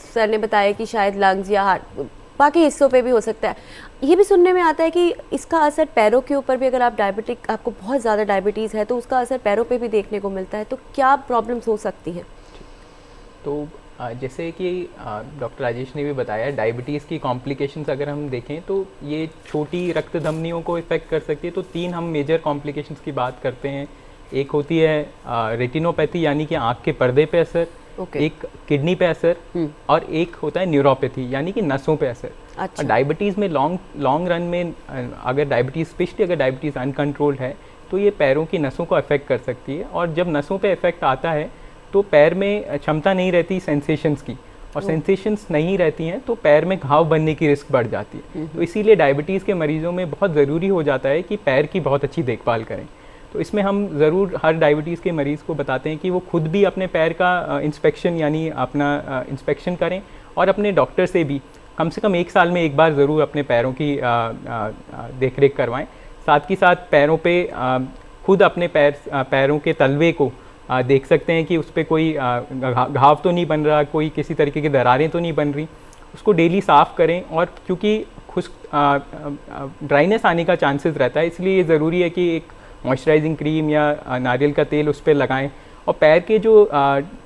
सर ने बताया कि शायद लंग्स या हार्ट बाकी हिस्सों पे भी हो सकता है, ये भी सुनने में आता है कि इसका असर पैरों के ऊपर भी, अगर आप डायबिटिक, आपको बहुत ज़्यादा डायबिटीज़ है तो उसका असर पैरों पे भी देखने को मिलता है, तो क्या प्रॉब्लम्स हो सकती हैं? तो जैसे कि डॉक्टर राजेश ने भी बताया, डायबिटीज़ की कॉम्प्लिकेशंस अगर हम देखें तो ये छोटी रक्त धमनियों को इफ़ेक्ट कर सकती है। तो 3 हम मेजर कॉम्प्लिकेशंस की बात करते हैं। एक होती है रेटिनोपैथी, यानी कि आँख के पर्दे पे असर, एक किडनी पे असर, और एक होता है न्यूरोपैथी, यानी कि नसों पे असर। अच्छा। डायबिटीज़ में लॉन्ग रन में अगर डायबिटीज़, स्पेशली अगर डायबिटीज़ अनकंट्रोल्ड है, तो ये पैरों की नसों को अफेक्ट कर सकती है, और जब नसों पे इफेक्ट आता है तो पैर में क्षमता नहीं रहती सेंसेशंस की, और सेंसेशंस नहीं रहती हैं तो पैर में घाव बनने की रिस्क बढ़ जाती है। तो इसीलिए डायबिटीज़ के मरीज़ों में बहुत ज़रूरी हो जाता है कि पैर की बहुत अच्छी देखभाल करें। तो इसमें हम ज़रूर हर डायबिटीज़ के मरीज़ को बताते हैं कि वो खुद भी अपने पैर का इंस्पेक्शन, यानी अपना इंस्पेक्शन करें, और अपने डॉक्टर से भी कम से कम 1 साल में एक बार ज़रूर अपने पैरों की देख रेख करवाएं। साथ ही साथ पैरों पे खुद अपने पैरों के तलवे को देख सकते हैं कि उस पर कोई घाव तो नहीं बन रहा, कोई किसी तरीके की दरारें तो नहीं बन रही, उसको डेली साफ़ करें। और क्योंकि खुश्क ड्राइनेस आने का चांसेस रहता है, इसलिए ये ज़रूरी है कि एक मॉइस्चराइजिंग क्रीम या नारियल का तेल उस पर लगाएं, और पैर के जो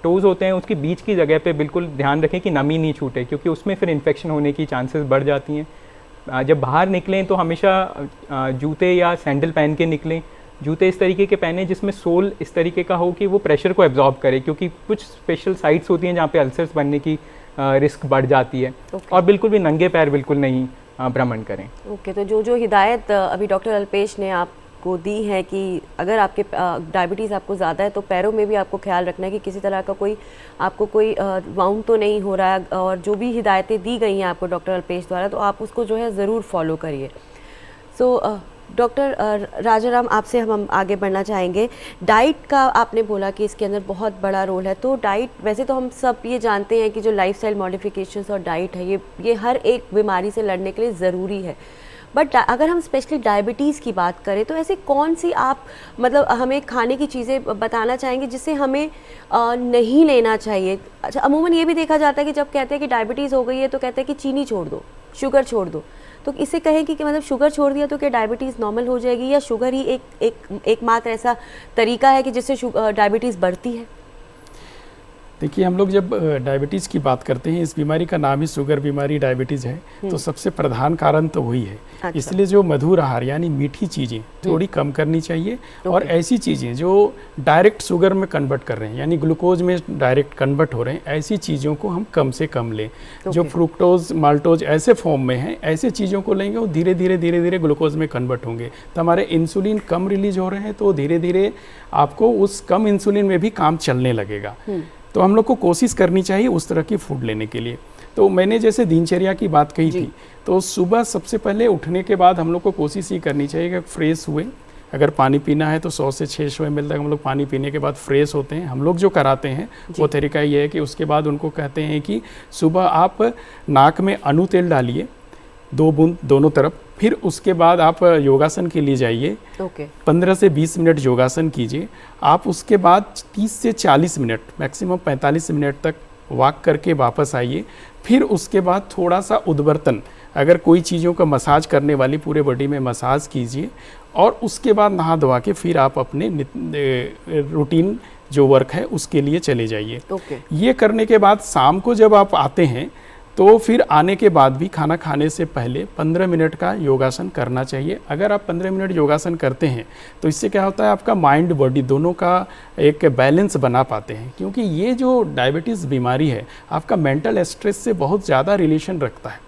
टोज़ होते हैं उसकी बीच की जगह पे बिल्कुल ध्यान रखें कि नमी नहीं छूटे, क्योंकि उसमें फिर इन्फेक्शन होने की चांसेस बढ़ जाती हैं। जब बाहर निकलें तो हमेशा जूते या सैंडल पहन के निकलें। जूते इस तरीके के पहने जिसमें सोल इस तरीके का हो कि वो प्रेशर को एब्जॉर्ब करे, क्योंकि कुछ स्पेशल साइट्स होती हैं जहाँ पे अल्सर्स बनने की रिस्क बढ़ जाती है। और बिल्कुल भी नंगे पैर बिल्कुल नहीं भ्रमण करें। ओके, तो जो हिदायत अभी डॉक्टर अल्पेश ने आपको दी है कि अगर आपके डायबिटीज़ आपको ज़्यादा है तो पैरों में भी आपको ख्याल रखना है कि किसी तरह का आपको कोई वाउंड तो नहीं हो रहा है, और जो भी हिदायतें दी गई हैं आपको डॉक्टर अल्पेश द्वारा, तो आप उसको जो है ज़रूर फॉलो करिए। सो डॉक्टर राजाराम, आपसे हम आगे बढ़ना चाहेंगे। डाइट का आपने बोला कि इसके अंदर बहुत बड़ा रोल है, तो डाइट, वैसे तो हम सब ये जानते हैं कि जो लाइफस्टाइल मॉडिफिकेशंस और डाइट है ये हर एक बीमारी से लड़ने के लिए ज़रूरी है, बट अगर हम स्पेशली डायबिटीज़ की बात करें तो ऐसे कौन सी आप मतलब हमें खाने की चीज़ें बताना चाहेंगे जिससे हमें नहीं लेना चाहिए? अच्छा, अमूमन ये भी देखा जाता है कि जब कहते हैं कि डायबिटीज़ हो गई है तो कहते हैं कि चीनी छोड़ दो, शुगर छोड़ दो, तो इसे कहें कि मतलब शुगर छोड़ दिया तो क्या डायबिटीज़ नॉर्मल हो जाएगी, या शुगर ही एकमात्र ऐसा तरीका है कि जिससे डायबिटीज़ बढ़ती है? देखिए, हम लोग जब डायबिटीज़ की बात करते हैं, इस बीमारी का नाम ही शुगर बीमारी डायबिटीज़ है, तो सबसे प्रधान कारण तो वही है। अच्छा। इसलिए जो मधुर आहार यानी मीठी चीज़ें थोड़ी कम करनी चाहिए, और ऐसी चीज़ें जो डायरेक्ट शुगर में कन्वर्ट कर रहे हैं यानी ग्लूकोज में डायरेक्ट कन्वर्ट हो रहे हैं, ऐसी चीज़ों को हम कम से कम लें। जो फ्रुक्टोज माल्टोज ऐसे फॉर्म में हैं, ऐसे चीज़ों को लेंगे, वो धीरे धीरे ग्लूकोज में कन्वर्ट होंगे, तो हमारे इंसुलिन कम रिलीज हो रहे हैं, तो धीरे धीरे आपको उस कम इंसुलिन में भी काम चलने लगेगा। तो हम लोग को कोशिश करनी चाहिए उस तरह की फूड लेने के लिए। तो मैंने जैसे दिनचर्या की बात कही थी, तो सुबह सबसे पहले उठने के बाद हम लोग को कोशिश ये करनी चाहिए कि फ्रेश हुए, अगर पानी पीना है तो 100 से 600 ml तक हम लोग पानी पीने के बाद फ्रेश होते हैं। हम लोग जो कराते हैं वो तरीका ये है कि उसके बाद उनको कहते हैं कि सुबह आप नाक में अनु तेल डालिए 2 बूंद दोनों तरफ, फिर उसके बाद आप योगासन के लिए जाइए। 15 से 20 मिनट योगासन कीजिए। आप उसके बाद 30 से 40 मिनट मैक्सिमम 45 मिनट तक वॉक करके वापस आइए। फिर उसके बाद थोड़ा सा उद्वर्तन, अगर कोई चीज़ों का मसाज करने वाली पूरे बॉडी में मसाज कीजिए, और उसके बाद नहा धोवा के फिर आप अपने रूटीन जो वर्क है उसके लिए चले जाइए। ये करने के बाद शाम को जब आप आते हैं तो फिर आने के बाद भी खाना खाने से पहले 15 मिनट का योगासन करना चाहिए। अगर आप 15 मिनट योगासन करते हैं तो इससे क्या होता है, आपका माइंड बॉडी दोनों का एक बैलेंस बना पाते हैं, क्योंकि ये जो डायबिटीज़ बीमारी है आपका मेंटल स्ट्रेस से बहुत ज़्यादा रिलेशन रखता है।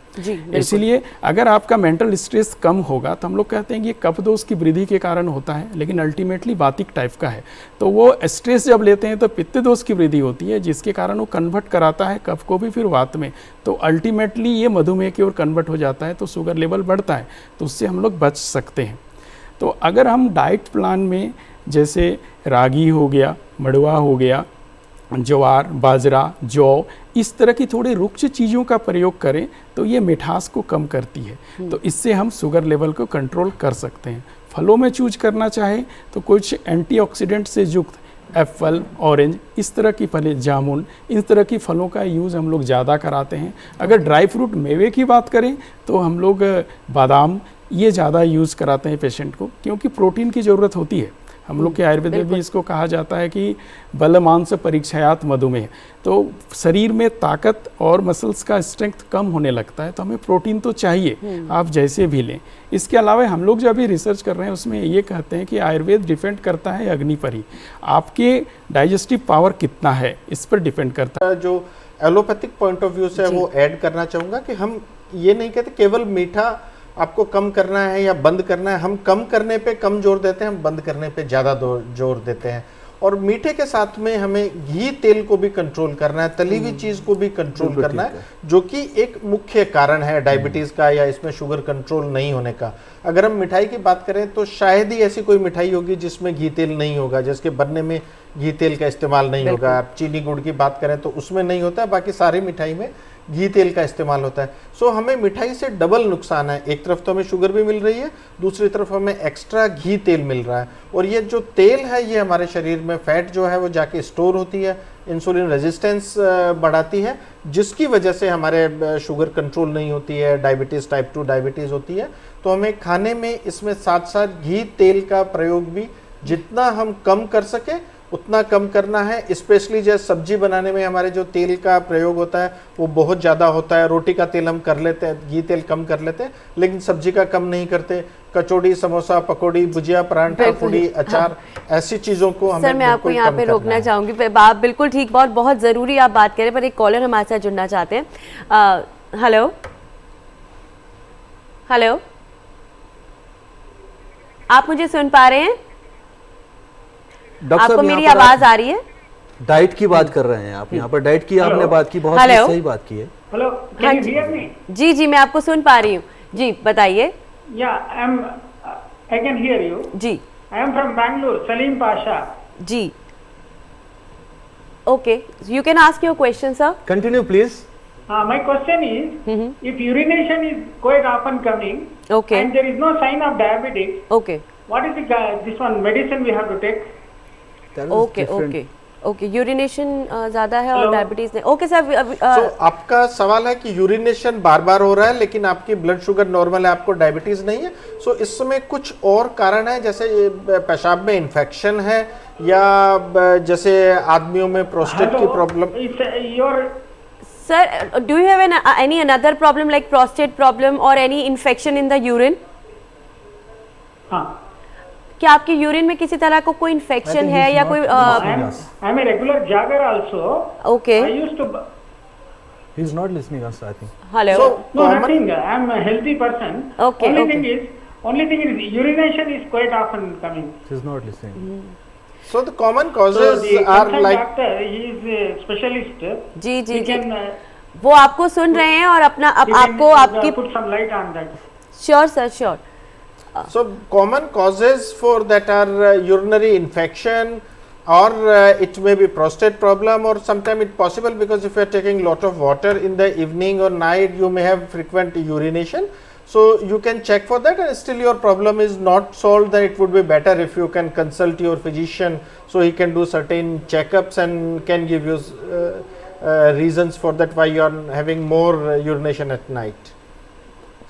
इसीलिए अगर आपका मेंटल स्ट्रेस कम होगा, तो हम लोग कहते हैं कि ये कफदोष की वृद्धि के कारण होता है, लेकिन अल्टीमेटली वातिक टाइप का है। तो वो स्ट्रेस जब लेते हैं तो पित्त दोष की वृद्धि होती है, जिसके कारण वो कन्वर्ट कराता है कफ को भी फिर वात में, तो अल्टीमेटली ये मधुमेह की ओर कन्वर्ट हो जाता है, तो शुगर लेवल बढ़ता है, तो उससे हम लोग बच सकते हैं। तो अगर हम डाइट प्लान में जैसे रागी हो गया, मड़ुआ हो गया, ज्वार, बाजरा, जौ, इस तरह की थोड़ी रुक्ष चीज़ों का प्रयोग करें तो ये मिठास को कम करती है, तो इससे हम शुगर लेवल को कंट्रोल कर सकते हैं। फलों में चूज करना चाहें तो कुछ एंटीऑक्सीडेंट से युक्त एप्पल, ऑरेंज, इस तरह की फलें, जामुन, इस तरह की फलों का यूज़ हम लोग ज़्यादा कराते हैं। अगर ड्राई फ्रूट मेवे की बात करें तो हम लोग बादाम ये ज़्यादा यूज़ कराते हैं पेशेंट को, क्योंकि प्रोटीन की ज़रूरत होती है। हम लोग के आयुर्वेद में भी इसको कहा जाता है कि बल मांस परीक्षायात मधुमेह, तो शरीर में ताकत और मसल्स का स्ट्रेंथ कम होने लगता है, तो हमें प्रोटीन तो चाहिए, आप जैसे भी लें। इसके अलावा हम लोग जो अभी रिसर्च कर रहे हैं उसमें ये कहते हैं कि आयुर्वेद डिपेंड करता है अग्नि पर ही, आपके डाइजेस्टिव पावर कितना है इस पर डिपेंड करता है। जो एलोपैथिक पॉइंट ऑफ व्यू से वो ऐड करना चाहूँगा कि हम ये नहीं कहते केवल मीठा आपको कम करना है या बंद करना है, हम कम करने पे कम जोर देते हैं, हम बंद करने पे ज़्यादा जोर देते हैं। और मीठे के साथ में हमें घी तेल को भी कंट्रोल करना है, तली हुई चीज़ को भी कंट्रोल करना है, जो कि एक मुख्य कारण है डायबिटीज़ का या इसमें शुगर कंट्रोल नहीं होने का। अगर हम मिठाई की बात करें तो शायद ही ऐसी कोई मिठाई होगी जिसमें घी तेल नहीं होगा, जिसके बनने में घी तेल का इस्तेमाल नहीं होगा। आप चीनी गुड़ की बात करें तो उसमें नहीं होता है, बाकी सारी मिठाई में घी तेल का इस्तेमाल होता है। सो हमें मिठाई से डबल नुकसान है, एक तरफ तो हमें शुगर भी मिल रही है, दूसरी तरफ हमें एक्स्ट्रा घी तेल मिल रहा है। और ये जो तेल है ये हमारे शरीर में फैट जो है वो जाके स्टोर होती है, इंसुलिन रेजिस्टेंस बढ़ाती है, जिसकी वजह से हमारे शुगर कंट्रोल नहीं होती है, डायबिटीज़ टाइप 2 डायबिटीज़ होती है। तो हमें खाने में इसमें साथ साथ घी तेल का प्रयोग भी जितना हम कम कर सके उतना कम करना है। स्पेशली जैसे सब्जी बनाने में हमारे जो तेल का प्रयोग होता है वो बहुत ज़्यादा होता है। रोटी का तेल हम कर लेते हैं, घी तेल कम कर लेते हैं, लेकिन सब्जी का कम नहीं करते। कचौड़ी, समोसा, पकौड़ी, भुजिया, परांठा, पूड़ी, अचार, ऐसी चीज़ों को हमें सर मैं आपको यहाँ पे रोकना चाहूँगी। आप बिल्कुल ठीक, बहुत ज़रूरी आप बात करें, पर एक कॉलर हमारे साथ जुड़ना चाहते हैं। हेलो हेलो, आप मुझे सुन पा रहे हैं? आपको मेरी आवाज आ रही है? डाइट की बात कर रहे हैं आप, यहाँ पर डाइट की आपने बात की, बहुत सही बात की है। Hello, can you hear me? जी जी, मैं आपको सुन पा रही हूँ। जी बताइए। या आई कैन हियर यू। जी, I am from Bangalore, Salim Pasha. जी, okay, you can ask your question sir. Continue please. My question is, if urination is quite often coming, okay, and there is no sign of diabetes, okay, what is this one medicine we have to take? Okay, okay. Okay, urination ज़्यादा है और Hello? डायबिटीज़ नहीं। ओके सर, तो आपका सवाल है कि यूरिनेशन बार बार हो रहा है लेकिन आपकी ब्लड शुगर नॉर्मल है, आपको डायबिटीज नहीं है। सो इसमें कुछ और कारण है, जैसे ये पेशाब में इन्फेक्शन है या जैसे आदमियों में प्रोस्टेट की problem. Sir do you have any another problem like prostate problem और any infection in the urine? हाँ, क्या आपके यूरिन में किसी तरह का कोई इन्फेक्शन है या कोई I am a regular jogger also. Okay, I used to. He is not listening us, I think. Hello, So No, common, nothing. I am a healthy person. Okay, okay. Only thing is urination is quite often coming. She is not listening. so the common So causes the are concerned like doctor, he is a specialist. जी जी He जी, can वो आपको सुन रहे हैं और अपना he can, आपको आपकी put some light on that. Sure sir, sure. so common causes for that are urinary infection or it may be prostate problem, or sometimes it's possible because if you are taking lot of water in the evening or night you may have frequent urination. So you can check for that, and still your problem is not solved, then it would be better if you can consult your physician so he can do certain checkups and can give you reasons for that why you are having more urination at night.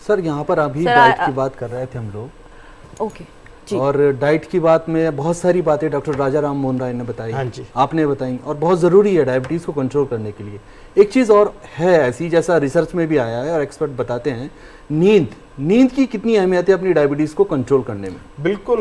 Sir यहाँ पर अभी सर, डाइट की बात कर रहे थे हम लोग, ओके जी, और डाइट की बात में बहुत सारी बातें डॉक्टर राजा राम मोहन राय ने बताई, हाँ जी। आपने बताई, और बहुत ज़रूरी है डायबिटीज़ को कंट्रोल करने के लिए। एक चीज़ और है ऐसी, जैसा रिसर्च में भी आया है और एक्सपर्ट बताते हैं, नींद की कितनी अहमियत है अपनी डायबिटीज़ को कंट्रोल करने में? बिल्कुल,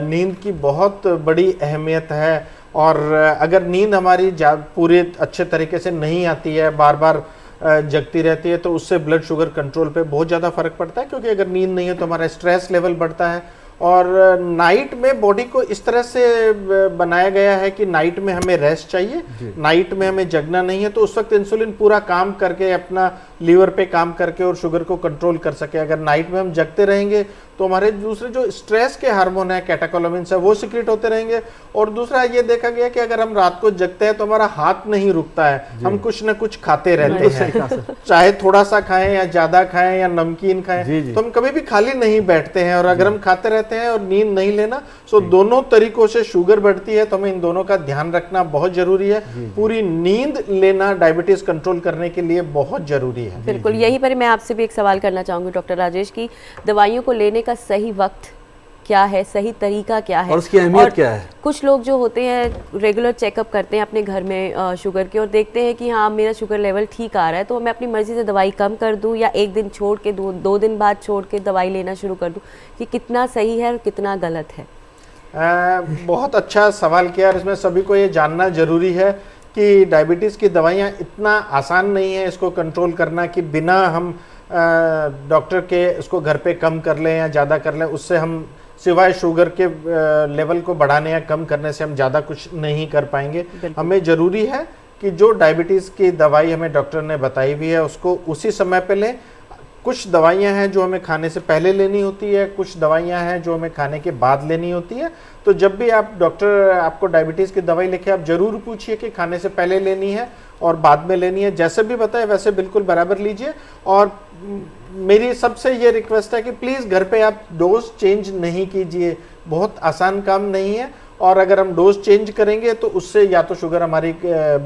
नींद की बहुत बड़ी अहमियत है, और अगर नींद हमारी पूरे अच्छे तरीके से नहीं आती है, बार बार जगती रहती है, तो उससे ब्लड शुगर कंट्रोल पे बहुत ज़्यादा फर्क पड़ता है, क्योंकि अगर नींद नहीं है तो हमारा स्ट्रेस लेवल बढ़ता है। और नाइट में बॉडी को इस तरह से बनाया गया है कि नाइट में हमें रेस्ट चाहिए, नाइट में हमें जगना नहीं है, तो उस वक्त इंसुलिन पूरा काम करके अपना लीवर पे काम करके और शुगर को कंट्रोल कर सके। अगर नाइट में हम जगते रहेंगे तो हमारे दूसरे जो स्ट्रेस के हार्मोन है, कैटेकोलामिन्स है, वो सिक्रेट होते रहेंगे। और दूसरा ये देखा गया कि अगर हम रात को जगते हैं तो हमारा हाथ नहीं रुकता है, हम कुछ ना कुछ खाते रहते हैं, चाहे थोड़ा सा खाएं या ज्यादा खाएं या नमकीन खाएं, तो हम कभी भी खाली नहीं बैठते हैं। और अगर हम खाते रहते हैं और नींद नहीं लेना, तो दोनों तरीकों से शुगर बढ़ती है, तो हमें इन दोनों का ध्यान रखना बहुत जरूरी है। पूरी नींद लेना डायबिटीज कंट्रोल करने के लिए बहुत जरूरी है। बिल्कुल। यहीं पर मैं आपसे भी एक सवाल करना चाहूँगी डॉक्टर राजेश की, दवाइयों को लेने का सही वक्त क्या है, सही तरीका क्या है और उसकी अहमियत क्या है? कुछ लोग जो होते हैं रेगुलर चेकअप करते हैं अपने घर में शुगर के, और देखते हैं कि हाँ मेरा शुगर लेवल ठीक आ रहा है, तो मैं अपनी मर्जी से दवाई कम कर दूं या एक दिन छोड़ के दो दिन बाद छोड़ के दवाई लेना शुरू कर दूं, कि कितना सही है और कितना गलत है? बहुत अच्छा सवाल किया, और इसमें सभी को ये जानना जरूरी है कि डायबिटीज़ की दवाइयाँ इतना आसान नहीं है इसको कंट्रोल करना कि बिना हम डॉक्टर के इसको घर पे कम कर लें या ज़्यादा कर लें, उससे हम सिवाय शुगर के लेवल को बढ़ाने या कम करने से हम ज़्यादा कुछ नहीं कर पाएंगे। हमें ज़रूरी है कि जो डायबिटीज़ की दवाई हमें डॉक्टर ने बताई हुई है उसको उसी समय पे लें। कुछ दवाइयां हैं जो हमें खाने से पहले लेनी होती है, कुछ दवाइयां हैं जो हमें खाने के बाद लेनी होती है। तो जब भी आप डॉक्टर आपको डायबिटीज़ की दवाई लिखे, आप ज़रूर पूछिए कि खाने से पहले लेनी है और बाद में लेनी है। जैसे भी बताए वैसे बिल्कुल बराबर लीजिए। और मेरी सबसे ये रिक्वेस्ट है कि प्लीज़ घर पे आप डोज चेंज नहीं कीजिए, बहुत आसान काम नहीं है। और अगर हम डोज चेंज करेंगे तो उससे या तो शुगर हमारी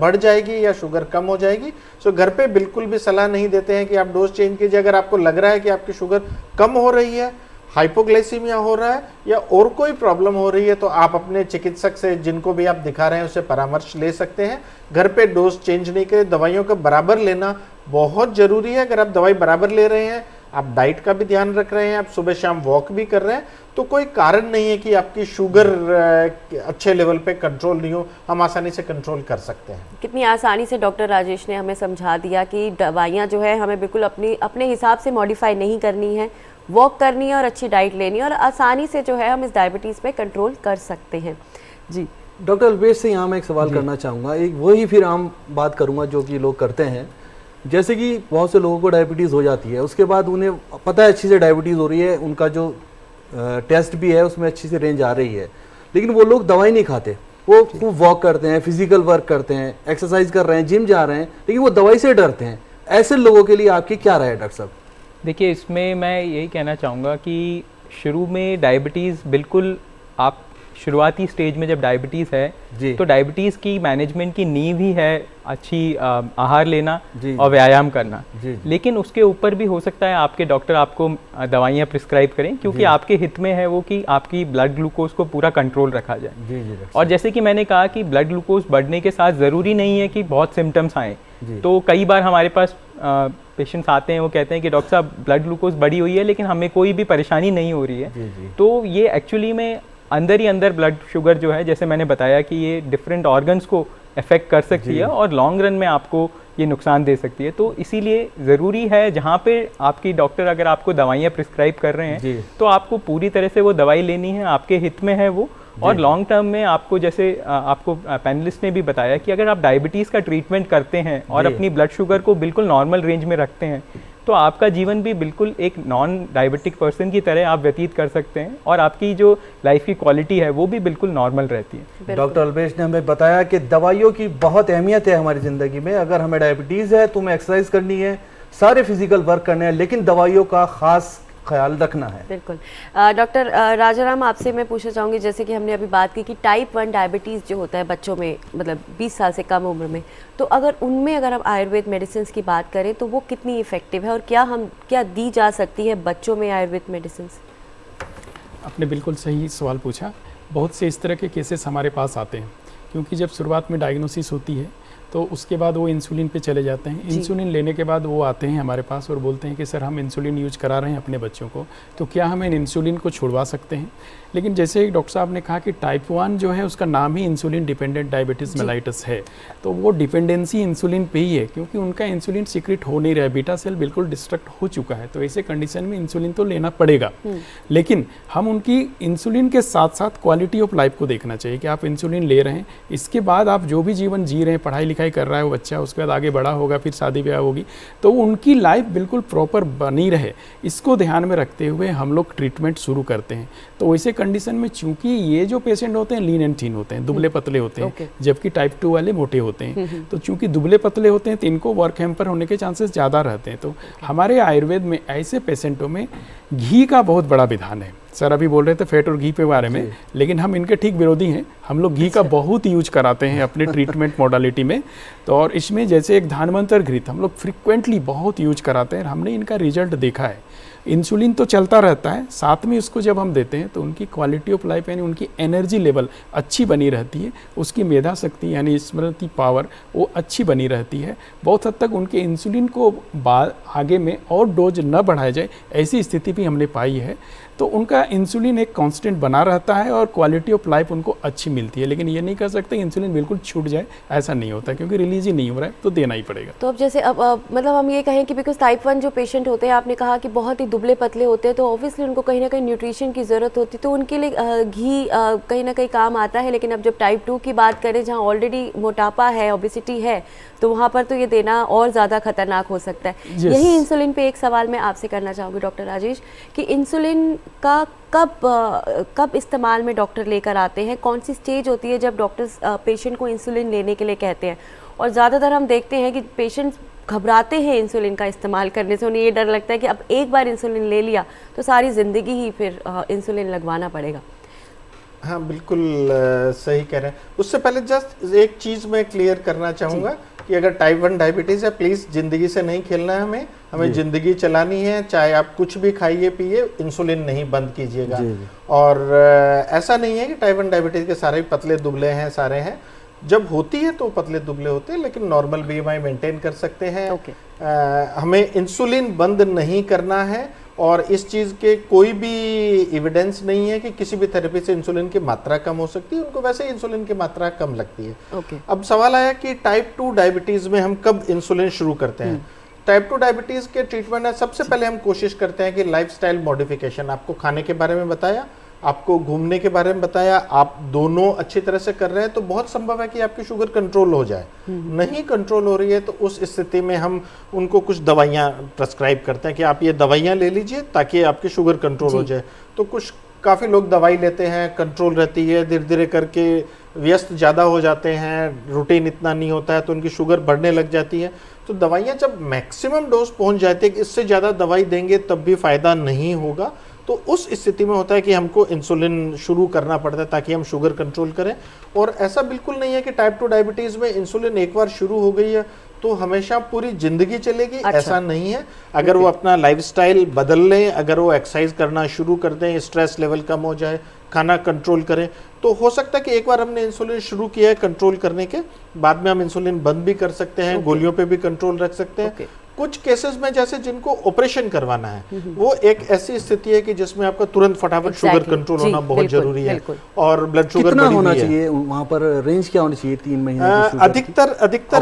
बढ़ जाएगी या शुगर कम हो जाएगी। सो घर पे बिल्कुल भी सलाह नहीं देते हैं कि आप डोज चेंज कीजिए। अगर आपको लग रहा है कि आपकी शुगर कम हो रही है, हाइपोग्लाइसीमिया हो रहा है या और कोई प्रॉब्लम हो रही है, तो आप अपने चिकित्सक से, जिनको भी आप दिखा रहे हैं, उससे परामर्श ले सकते हैं। घर पे डोज चेंज नहीं करें, दवाइयों का बराबर लेना बहुत ज़रूरी है। अगर आप दवाई बराबर ले रहे हैं, आप डाइट का भी ध्यान रख रहे हैं, आप सुबह शाम वॉक भी कर रहे हैं, तो कोई कारण नहीं है कि आपकी शुगर अच्छे लेवल पे कंट्रोल नहीं हो। हम आसानी से कंट्रोल कर सकते हैं। कितनी आसानी से डॉक्टर राजेश ने हमें समझा दिया कि दवाइयाँ जो है हमें बिल्कुल अपने हिसाब से मॉडिफाई नहीं करनी है, वॉक करनी है और अच्छी डाइट लेनी है, और आसानी से जो है हम इस डायबिटीज़ पे कंट्रोल कर सकते हैं। जी डॉक्टर अल्पेश से यहाँ मैं एक सवाल करना चाहूँगा, एक वही फिर हम बात करूँगा जो कि लोग करते हैं। जैसे कि बहुत से लोगों को डायबिटीज़ हो जाती है, उसके बाद उन्हें पता है अच्छी से डायबिटीज़ हो रही है, उनका जो टेस्ट भी है उसमें अच्छी सी रेंज आ रही है, लेकिन वो लोग दवाई नहीं खाते, वो खूब वॉक करते हैं, फिजिकल वर्क करते हैं, एक्सरसाइज कर रहे हैं, जिम जा रहे हैं, लेकिन वो दवाई से डरते हैं। ऐसे लोगों के लिए आपकी क्या राय है डॉक्टर साहब? देखिए, इसमें मैं यही कहना चाहूँगा कि शुरू में डायबिटीज़ बिल्कुल आप शुरुआती स्टेज में जब डायबिटीज़ है तो डायबिटीज़ की मैनेजमेंट की नींव ही है अच्छी आहार लेना और व्यायाम करना। लेकिन उसके ऊपर भी हो सकता है आपके डॉक्टर आपको दवाइयाँ प्रिस्क्राइब करें, क्योंकि आपके हित में है वो कि आपकी ब्लड ग्लूकोज को पूरा कंट्रोल रखा जाए। और जैसे कि मैंने कहा कि ब्लड ग्लूकोज बढ़ने के साथ ज़रूरी नहीं है कि बहुत सिम्टम्स आएँ। तो कई बार हमारे पास पेशेंट्स आते हैं, वो कहते हैं कि डॉक्टर साहब ब्लड ग्लूकोज बढ़ी हुई है लेकिन हमें कोई भी परेशानी नहीं हो रही है। तो ये एक्चुअली में अंदर ही अंदर ब्लड शुगर जो है, जैसे मैंने बताया कि ये डिफरेंट ऑर्गन्स को अफेक्ट कर सकती है और लॉन्ग रन में आपको ये नुकसान दे सकती है। तो इसीलिए ज़रूरी है जहाँ पे आपकी डॉक्टर अगर आपको दवाइयाँ प्रिस्क्राइब कर रहे हैं तो आपको पूरी तरह से वो दवाई लेनी है, आपके हित में है वो। और लॉन्ग टर्म में आपको, जैसे आपको पैनलिस्ट ने भी बताया कि अगर आप डायबिटीज़ का ट्रीटमेंट करते हैं और अपनी ब्लड शुगर को बिल्कुल नॉर्मल रेंज में रखते हैं तो आपका जीवन भी बिल्कुल एक नॉन डायबिटिक पर्सन की तरह आप व्यतीत कर सकते हैं और आपकी जो लाइफ की क्वालिटी है वो भी बिल्कुल नॉर्मल रहती है। डॉक्टर अल्पेश ने हमें बताया कि दवाइयों की बहुत अहमियत है हमारी ज़िंदगी में। अगर हमें डायबिटीज़ है तो हमें एक्सरसाइज करनी है, सारे फिजिकल वर्क करने हैं, लेकिन दवाइयों का खास ख्याल रखना है। बिल्कुल। डॉक्टर राजाराम, आपसे मैं पूछना चाहूँगी, जैसे कि हमने अभी बात की कि टाइप 1 डायबिटीज़ जो होता है बच्चों में, मतलब 20 साल से कम उम्र में, तो अगर उनमें अगर हम आयुर्वेद मेडिसिन की बात करें तो वो कितनी इफ़ेक्टिव है और क्या दी जा सकती है बच्चों में आयुर्वेद मेडिसिन? आपने बिल्कुल सही सवाल पूछा। बहुत से इस तरह के केसेस हमारे पास आते हैं, क्योंकि जब शुरुआत में डायग्नोसिस होती है तो उसके बाद वो इंसुलिन पे चले जाते हैं। इंसुलिन लेने के बाद वो आते हैं हमारे पास और बोलते हैं कि सर हम इंसुलिन यूज करा रहे हैं अपने बच्चों को, तो क्या हम इन इंसुलिन को छुड़वा सकते हैं? लेकिन जैसे डॉक्टर साहब ने कहा कि टाइप 1 जो है उसका नाम ही इंसुलिन डिपेंडेंट डायबिटीज़ मेलाइटस है, तो वो डिपेंडेंसी इंसुलिन पे ही है, क्योंकि उनका इंसुलिन सीक्रेट हो नहीं रहा है, बीटा सेल बिल्कुल डिस्ट्रक्ट हो चुका है। तो ऐसे कंडीशन में इंसुलिन तो लेना पड़ेगा, लेकिन हम उनकी इंसुलिन के साथ साथ क्वालिटी ऑफ लाइफ को देखना चाहिए कि आप इंसुलिन ले रहे हैं, इसके बाद आप जो भी जीवन जी रहे हैं, पढ़ाई लिखाई कर रहा है वो बच्चा, उसके बाद आगे बड़ा होगा, फिर शादी ब्याह होगी, तो उनकी लाइफ बिल्कुल प्रॉपर बनी रहे, इसको ध्यान में रखते हुए हम लोग ट्रीटमेंट शुरू करते हैं। तो वैसे कंडीशन में चूंकि ये जो पेशेंट होते हैं लीन एंड थीन होते हैं, दुबले पतले होते हैं, जबकि टाइप 2 वाले मोटे होते हैं, तो चूंकि दुबले पतले होते हैं तो इनको वर्क हैम्पर होने के चांसेस ज़्यादा रहते हैं। तो हमारे आयुर्वेद में ऐसे पेशेंटों में घी का बहुत बड़ा विधान है। सर अभी बोल रहे थे फैट और घी पे बारे में, लेकिन हम इनके ठीक विरोधी हैं। हम लोग घी का बहुत यूज कराते हैं अपने ट्रीटमेंट मॉडलिटी में। तो और इसमें जैसे एक धानवंतर घृत हम लोग फ्रिक्वेंटली बहुत यूज कराते हैं, हमने इनका रिजल्ट देखा है। इंसुलिन तो चलता रहता है, साथ में उसको जब हम देते हैं तो उनकी क्वालिटी ऑफ लाइफ यानी उनकी एनर्जी लेवल अच्छी बनी रहती है, उसकी मेधा शक्ति यानी स्मृति पावर वो अच्छी बनी रहती है। बहुत हद तक उनके इंसुलिन को आगे में और डोज न बढ़ाया जाए ऐसी स्थिति भी हमने पाई है। तो उनका इंसुलिन एक कांस्टेंट बना रहता है और क्वालिटी ऑफ लाइफ उनको अच्छी मिलती है। लेकिन ये नहीं कर सकते इंसुलिन बिल्कुल छूट जाए, ऐसा नहीं होता, क्योंकि रिलीज ही नहीं हो रहा है तो देना ही पड़ेगा। तो अब जैसे अब मतलब हम ये कहें कि बिकॉज टाइप 1 जो पेशेंट होते हैं, आपने कहा कि बहुत ही दुबले पतले होते हैं, तो ऑब्वियसली उनको कहीं ना कहीं न्यूट्रिशन की ज़रूरत होती है, तो उनके लिए घी कहीं ना कहीं काम आता है। लेकिन अब जब टाइप 2 की बात करें, जहाँ ऑलरेडी मोटापा है, ओबेसिटी है, तो वहाँ पर तो ये देना और ज़्यादा खतरनाक हो सकता है। यही इंसुलिन पे एक सवाल मैं आपसे करना चाहूँगी डॉक्टर राजेश, कि इंसुलिन का कब इस्तेमाल में डॉक्टर लेकर आते हैं? कौन सी स्टेज होती है जब डॉक्टर्स पेशेंट को इंसुलिन लेने के लिए कहते हैं? और ज़्यादातर हम देखते हैं कि पेशेंट्स घबराते हैं इंसुलिन का इस्तेमाल करने से, उन्हें ये डर लगता है कि अब एक बार इंसुलिन ले लिया तो सारी ज़िंदगी ही फिर इंसुलिन लगवाना पड़ेगा। हाँ बिल्कुल सही कह रहे हैं। उससे पहले जस्ट एक चीज़ मैं क्लियर करना चाहूँगा कि अगर टाइप 1 डायबिटीज़ है, प्लीज़ ज़िंदगी से नहीं खेलना है, हमें ज़िंदगी चलानी है। चाहे आप कुछ भी खाइए पिए, इंसुलिन नहीं बंद कीजिएगा। और ऐसा नहीं है कि टाइप 1 डायबिटीज़ के सारे पतले दुबले हैं, सारे हैं। जब होती है तो पतले दुबले होते हैं, लेकिन नॉर्मल BMI मेंटेन कर सकते हैं। हमें इंसुलिन बंद नहीं करना है, और इस चीज़ के कोई भी एविडेंस नहीं है कि किसी भी थेरेपी से इंसुलिन की मात्रा कम हो सकती है। उनको वैसे ही इंसुलिन की मात्रा कम लगती है। अब सवाल आया कि टाइप 2 डायबिटीज़ में हम कब इंसुलिन शुरू करते हैं? टाइप 2 डायबिटीज़ के ट्रीटमेंट में सबसे पहले हम कोशिश करते हैं कि लाइफस्टाइल मॉडिफिकेशन, आपको खाने के बारे में बताया, आपको घूमने के बारे में बताया, आप दोनों अच्छी तरह से कर रहे हैं तो बहुत संभव है कि आपकी शुगर कंट्रोल हो जाए। नहीं कंट्रोल हो रही है तो उस स्थिति में हम उनको कुछ दवाइयाँ प्रेस्क्राइब करते हैं कि आप ये दवाइयाँ ले लीजिए ताकि आपकी शुगर कंट्रोल हो जाए। तो काफ़ी लोग दवाई लेते हैं, कंट्रोल रहती है, धीरे धीरे करके व्यस्त ज़्यादा हो जाते हैं, रूटीन इतना नहीं होता है तो उनकी शुगर बढ़ने लग जाती है। तो दवाइयाँ जब मैक्सिमम डोज पहुँच जाती है कि इससे ज़्यादा दवाई देंगे तब भी फ़ायदा नहीं होगा, तो उस स्थिति में होता है कि हमको इंसुलिन शुरू करना पड़ता है ताकि हम शुगर कंट्रोल करें। और ऐसा बिल्कुल नहीं है कि टाइप 2 डायबिटीज़ में इंसुलिन एक बार शुरू हो गई है तो हमेशा पूरी जिंदगी चलेगी, ऐसा नहीं है। अगर वो अपना लाइफस्टाइल बदल लें, अगर वो एक्सरसाइज करना शुरू कर दें, स्ट्रेस लेवल कम हो जाए, खाना कंट्रोल करें, तो हो सकता है कि एक बार हमने इंसुलिन शुरू किया है कंट्रोल करने के बाद में हम इंसुलिन बंद भी कर सकते हैं, गोलियों पे भी कंट्रोल रख सकते हैं। कुछ केसेस में जैसे जिनको ऑपरेशन करवाना है वो एक ऐसी स्थिति है कि जिसमें आपका तुरंत फटाफट शुगर कंट्रोल होना बहुत जरूरी है और ब्लड शुगर कितना होना चाहिए वहाँ पर, रेंज क्या होनी चाहिए 3 महीने की? अधिकतर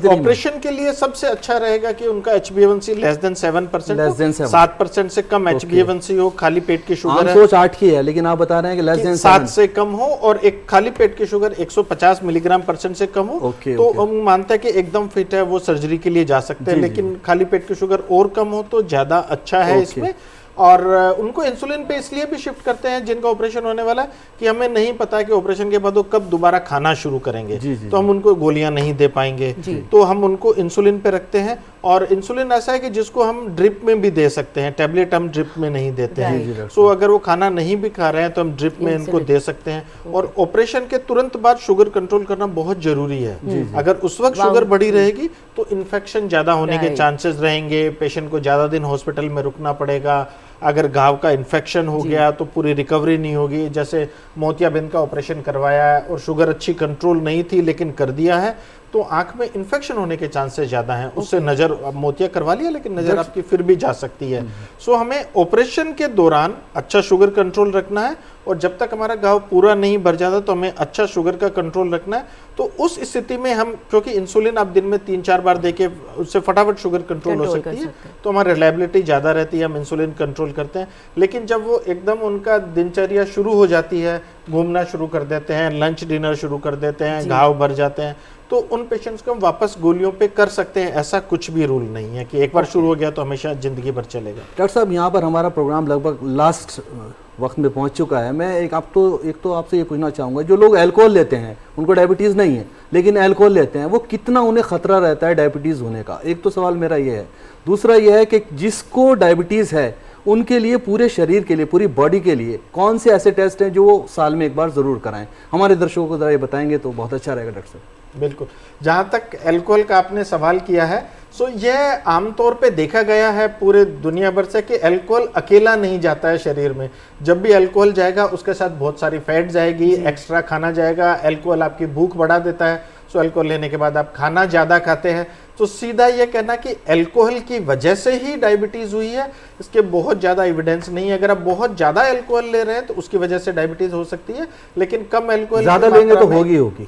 ऑपरेशन के लिए सबसे अच्छा रहेगा कि उनका HbA1c लेस देन 7%, 7% से कम HbA1c हो। खाली पेट की शुगर है 8 की है, लेकिन आप बता रहे हैं कि लेस देन 7 से कम हो और एक खाली पेट की शुगर 150 मिलीग्राम% से कम हो तो हम मानते हैं कि एकदम फिट है, वो सर्जरी के लिए जा सकते हैं। लेकिन खाली पेट की शुगर और कम हो तो ज्यादा अच्छा है इसमें। और उनको इंसुलिन पे इसलिए भी शिफ्ट करते हैं जिनका ऑपरेशन होने वाला है कि हमें नहीं पता है कि ऑपरेशन के बाद वो कब दोबारा खाना शुरू करेंगे, तो हम उनको गोलियां नहीं दे पाएंगे, तो हम उनको इंसुलिन पे रखते हैं। और इंसुलिन ऐसा है कि जिसको हम ड्रिप में भी दे सकते हैं, टैबलेट हम ड्रिप में नहीं देते हैं। सो अगर वो खाना नहीं भी खा रहे हैं तो हम ड्रिप में इनको दे सकते हैं। और ऑपरेशन के तुरंत बाद शुगर कंट्रोल करना बहुत जरूरी है। अगर उस वक्त शुगर बढ़ी रहेगी तो इन्फेक्शन ज्यादा होने के चांसेस रहेंगे, पेशेंट को ज्यादा दिन हॉस्पिटल में रुकना पड़ेगा। अगर घाव का इन्फेक्शन हो गया तो पूरी रिकवरी नहीं होगी। जैसे मोतियाबिंद का ऑपरेशन करवाया है और शुगर अच्छी कंट्रोल नहीं थी लेकिन कर दिया है तो आंख में इन्फेक्शन होने के चांसेस ज्यादा हैं। उससे नजर, मोतिया करवा लिया लेकिन नजर आपकी फिर भी जा सकती है। सो हमें ऑपरेशन के दौरान अच्छा शुगर कंट्रोल रखना है और जब तक हमारा घाव पूरा नहीं भर जाता तो हमें अच्छा शुगर का कंट्रोल रखना है। तो उस स्थिति में हम, क्योंकि इंसुलिन आप दिन में 3-4 बार देके उससे फटाफट शुगर कंट्रोल हो सकती है तो हमारी रिलायबिलिटी ज्यादा रहती है, हम इंसुलिन कंट्रोल करते हैं। लेकिन जब वो एकदम उनका दिनचर्या शुरू हो जाती है, घूमना शुरू कर देते हैं, लंच डिनर शुरू कर देते हैं, घाव भर जाते हैं, तो उन पेशेंट्स को हम वापस गोलियों पे कर सकते हैं। ऐसा कुछ भी रूल नहीं है कि एक बार शुरू हो गया तो हमेशा जिंदगी भर चलेगा। डॉक्टर साहब, यहाँ पर हमारा प्रोग्राम लगभग लास्ट वक्त में पहुँच चुका है। मैं एक तो आपसे ये पूछना चाहूँगा, जो लोग अल्कोहल लेते हैं, उनको डायबिटीज़ नहीं है लेकिन अल्कोहल लेते हैं, वो कितना उन्हें खतरा रहता है डायबिटीज़ होने का? एक तो सवाल मेरा ये है। दूसरा ये है कि जिसको डायबिटीज़ है उनके लिए, पूरे शरीर के लिए, पूरी बॉडी के लिए कौन से ऐसे टेस्ट हैं जो वो साल में एक बार ज़रूर कराएं? हमारे दर्शकों को ज़रा ये बताएंगे तो बहुत अच्छा रहेगा डॉक्टर साहब। बिल्कुल। जहाँ तक अल्कोहल का आपने सवाल किया है, सो यह आमतौर पे देखा गया है पूरे दुनिया भर से कि अल्कोहल अकेला नहीं जाता है शरीर में। जब भी अल्कोहल जाएगा उसके साथ बहुत सारी फैट जाएगी, एक्स्ट्रा खाना जाएगा। अल्कोहल आपकी भूख बढ़ा देता है, सो अल्कोहल लेने के बाद आप खाना ज़्यादा खाते हैं। तो सीधा ये कहना कि अल्कोहल की वजह से ही डायबिटीज़ हुई है, इसके बहुत ज़्यादा एविडेंस नहीं है। अगर आप बहुत ज़्यादा अल्कोहल ले रहे हैं तो उसकी वजह से डायबिटीज़ हो सकती है, लेकिन कम अल्कोहल ज़्यादा लेंगे तो होगी।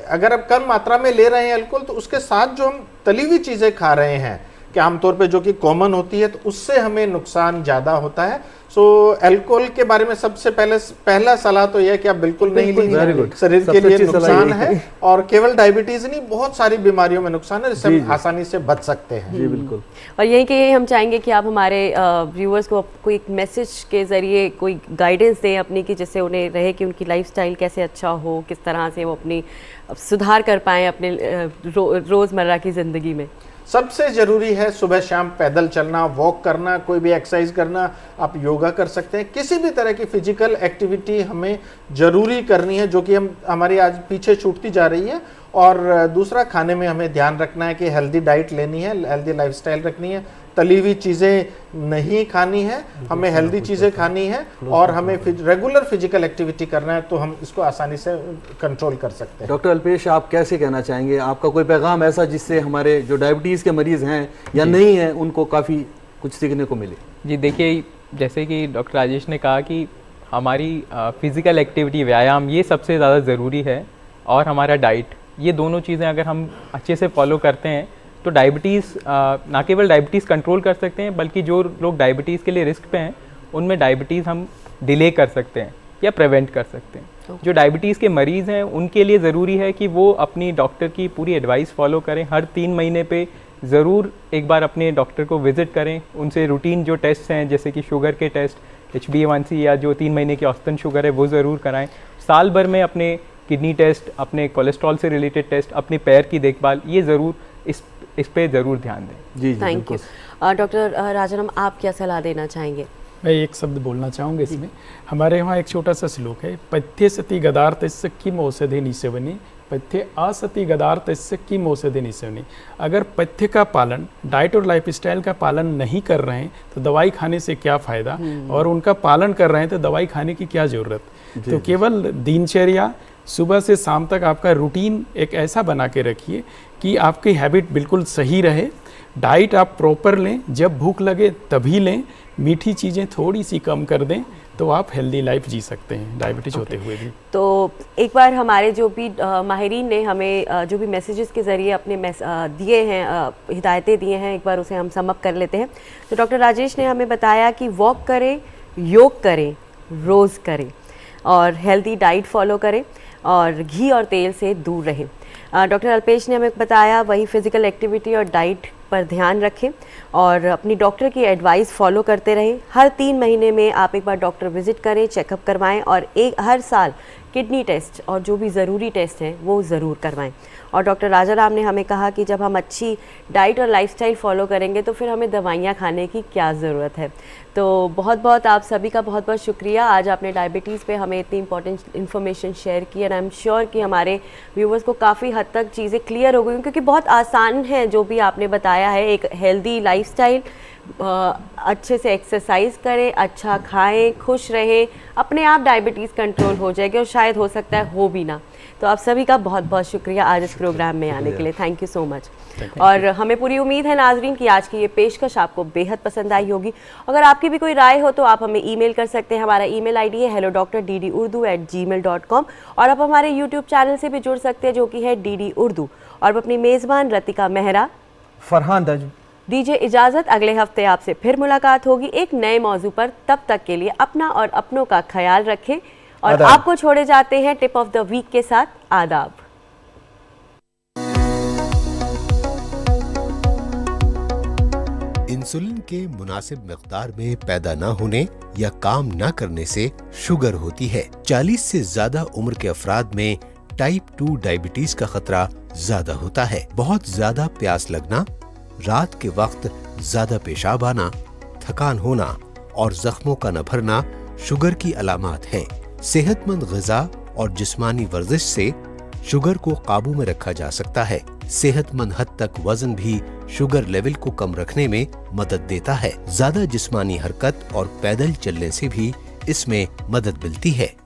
अगर आप कम मात्रा में ले रहे हैं अल्कोहल तो उसके साथ जो हम तली हुई चीज़ें खा रहे हैं कि आमतौर पे जो कि कॉमन होती है, तो उससे हमें नुकसान ज़्यादा होता है। सो अल्कोहल के बारे में सबसे पहला सलाह तो यह है कि आप बिल्कुल नहीं लीजिए, शरीर के लिए नुकसान है और केवल डायबिटीज नहीं, बहुत सारी बीमारियों में नुकसान है, जिससे हम आसानी से बच सकते हैं। जी बिल्कुल। और यही कि हम चाहेंगे कि आप हमारे व्यूअर्स को कोई एक मैसेज के जरिए कोई गाइडेंस दें अपनी, कि जिससे उन्हें रहे कि उनकी लाइफस्टाइल कैसे अच्छा हो, किस तरह से वो अपनी सुधार कर पाएँ अपने रोज़मर्रा की ज़िंदगी में। सबसे ज़रूरी है सुबह शाम पैदल चलना, वॉक करना, कोई भी एक्सरसाइज करना। आप योगा कर सकते हैं, किसी भी तरह की फिजिकल एक्टिविटी हमें ज़रूरी करनी है, जो कि हमारी आज पीछे छूटती जा रही है। और दूसरा, खाने में हमें ध्यान रखना है कि हेल्दी डाइट लेनी है, हेल्दी लाइफस्टाइल रखनी है, तली हुई चीज़ें नहीं खानी है, हमें हेल्दी चीज़ें खानी है और हमें रेगुलर फिजिकल एक्टिविटी करना है, तो हम इसको आसानी से कंट्रोल कर सकते हैं। डॉक्टर अल्पेश, आप कैसे कहना चाहेंगे? आपका कोई पैगाम ऐसा जिससे हमारे जो डायबिटीज़ के मरीज़ हैं या नहीं हैं उनको काफ़ी कुछ सीखने को मिले? जी देखिए, जैसे कि डॉक्टर राजेश ने कहा कि हमारी फिज़िकल एक्टिविटी, व्यायाम, ये सबसे ज़्यादा ज़रूरी है, और हमारा डाइट, ये दोनों चीज़ें अगर हम अच्छे से फॉलो करते हैं तो डायबिटीज़, ना केवल डायबिटीज़ कंट्रोल कर सकते हैं, बल्कि जो लोग डायबिटीज़ के लिए रिस्क पे हैं उनमें डायबिटीज़ हम डिले कर सकते हैं या प्रिवेंट कर सकते हैं। जो डायबिटीज़ के मरीज़ हैं उनके लिए ज़रूरी है कि वो अपनी डॉक्टर की पूरी एडवाइस फॉलो करें। हर 3 महीने पे ज़रूर एक बार अपने डॉक्टर को विज़िट करें, उनसे रूटीन जो टेस्ट हैं जैसे कि शुगर के टेस्ट, HbA1c या जो 3 महीने की औसतन शुगर है वो ज़रूर कराएं। साल भर में अपने किडनी टेस्ट, अपने कोलेस्ट्रॉल से रिलेटेड टेस्ट, अपने पैर की देखभाल, ये ज़रूर इस पे ज़रूर ध्यान दें। जी, थैंक यू। डॉक्टर राजाराम, आप क्या सलाह देना चाहेंगे? मैं एक शब्द बोलना चाहूँगा इसमें। हमारे यहाँ एक छोटा सा श्लोक है, पथ्य सति गदार्थस्य किम औषधि निसेवने, पथ्य असति गदार्थस्य किम औषधि निसेवने। अगर पथ्य का पालन, डाइट और लाइफस्टाइल का पालन नहीं कर रहे हैं तो दवाई खाने से क्या फ़ायदा, और उनका पालन कर रहे हैं तो दवाई खाने की क्या ज़रूरत। तो केवल दिनचर्या, सुबह से शाम तक आपका रूटीन एक ऐसा बना के रखिए कि आपकी हैबिट बिल्कुल सही रहे। डाइट आप प्रॉपर लें, जब भूख लगे तभी लें, मीठी चीज़ें थोड़ी सी कम कर दें तो आप हेल्दी लाइफ जी सकते हैं डायबिटीज होते हुए भी। तो एक बार हमारे जो भी माहिरीन ने हमें जो भी मैसेजेस के ज़रिए अपने दिए हैं, हिदायतें दिए हैं, एक बार उसे हम सम अप कर लेते हैं। तो डॉक्टर राजेश ने हमें बताया कि वॉक करें, योग करें, रोज़ करें और हेल्दी डाइट फॉलो करें और घी और तेल से दूर रहें। डॉक्टर अल्पेश ने हमें बताया वही फिज़िकल एक्टिविटी और डाइट पर ध्यान रखें और अपनी डॉक्टर की एडवाइस फॉलो करते रहें। हर 3 महीने में आप एक बार डॉक्टर विजिट करें, चेकअप करवाएं और हर साल किडनी टेस्ट और जो भी ज़रूरी टेस्ट हैं वो ज़रूर करवाएं। और डॉक्टर राजाराम ने हमें कहा कि जब हम अच्छी डाइट और लाइफस्टाइल फॉलो करेंगे तो फिर हमें दवाइयाँ खाने की क्या ज़रूरत है। तो बहुत बहुत आप सभी का बहुत बहुत शुक्रिया, आज आपने डायबिटीज़ पे हमें इतनी इंपॉर्टेंट इन्फॉर्मेशन शेयर की और आई एम श्योर कि हमारे व्यूवर्स को काफ़ी हद तक चीज़ें क्लियर हो गई, क्योंकि बहुत आसान है जो भी आपने बताया है। एक हेल्दी लाइफस्टाइल, अच्छे से एक्सरसाइज करें, अच्छा खाएं, खुश रहें, अपने आप डायबिटीज़ कंट्रोल हो जाएगी और शायद हो सकता है हो भी ना। तो आप सभी का बहुत बहुत शुक्रिया आज इस प्रोग्राम में आने के लिए, थैंक यू सो मच। और हमें पूरी उम्मीद है नाजरीन कि आज की ये पेशकश आपको बेहद पसंद आई होगी। अगर आपकी भी कोई राय हो तो आप हमें ईमेल कर सकते हैं। हमारा ईमेल आईडी है hello.drurdu@gmail.com और आप हमारे यूट्यूब चैनल से भी जुड़ सकते हैं जो कि है DD उर्दू। और अपनी मेज़बान रतिका मेहरा, फरहान दज दीजिए इजाज़त। अगले हफ्ते आपसे फिर मुलाकात होगी एक नए मौजू पर। तब तक के लिए अपना और अपनों का ख्याल रखें और आपको छोड़े जाते हैं टिप ऑफ द वीक के साथ। आदाब। इंसुलिन के मुनासिब मिकदार में पैदा न होने या काम न करने से शुगर होती है। 40 से ज्यादा उम्र के अफराद में टाइप 2 डायबिटीज का खतरा ज्यादा होता है। बहुत ज्यादा प्यास लगना, रात के वक्त ज्यादा पेशाब आना, थकान होना और जख्मों का न भरना शुगर की अलामात हैं। सेहतमंद ग़िज़ा और जिस्मानी वर्जिश से शुगर को काबू में रखा जा सकता है। सेहतमंद हद तक वजन भी शुगर लेवल को कम रखने में मदद देता है। ज्यादा जिस्मानी हरकत और पैदल चलने से भी इसमें मदद मिलती है।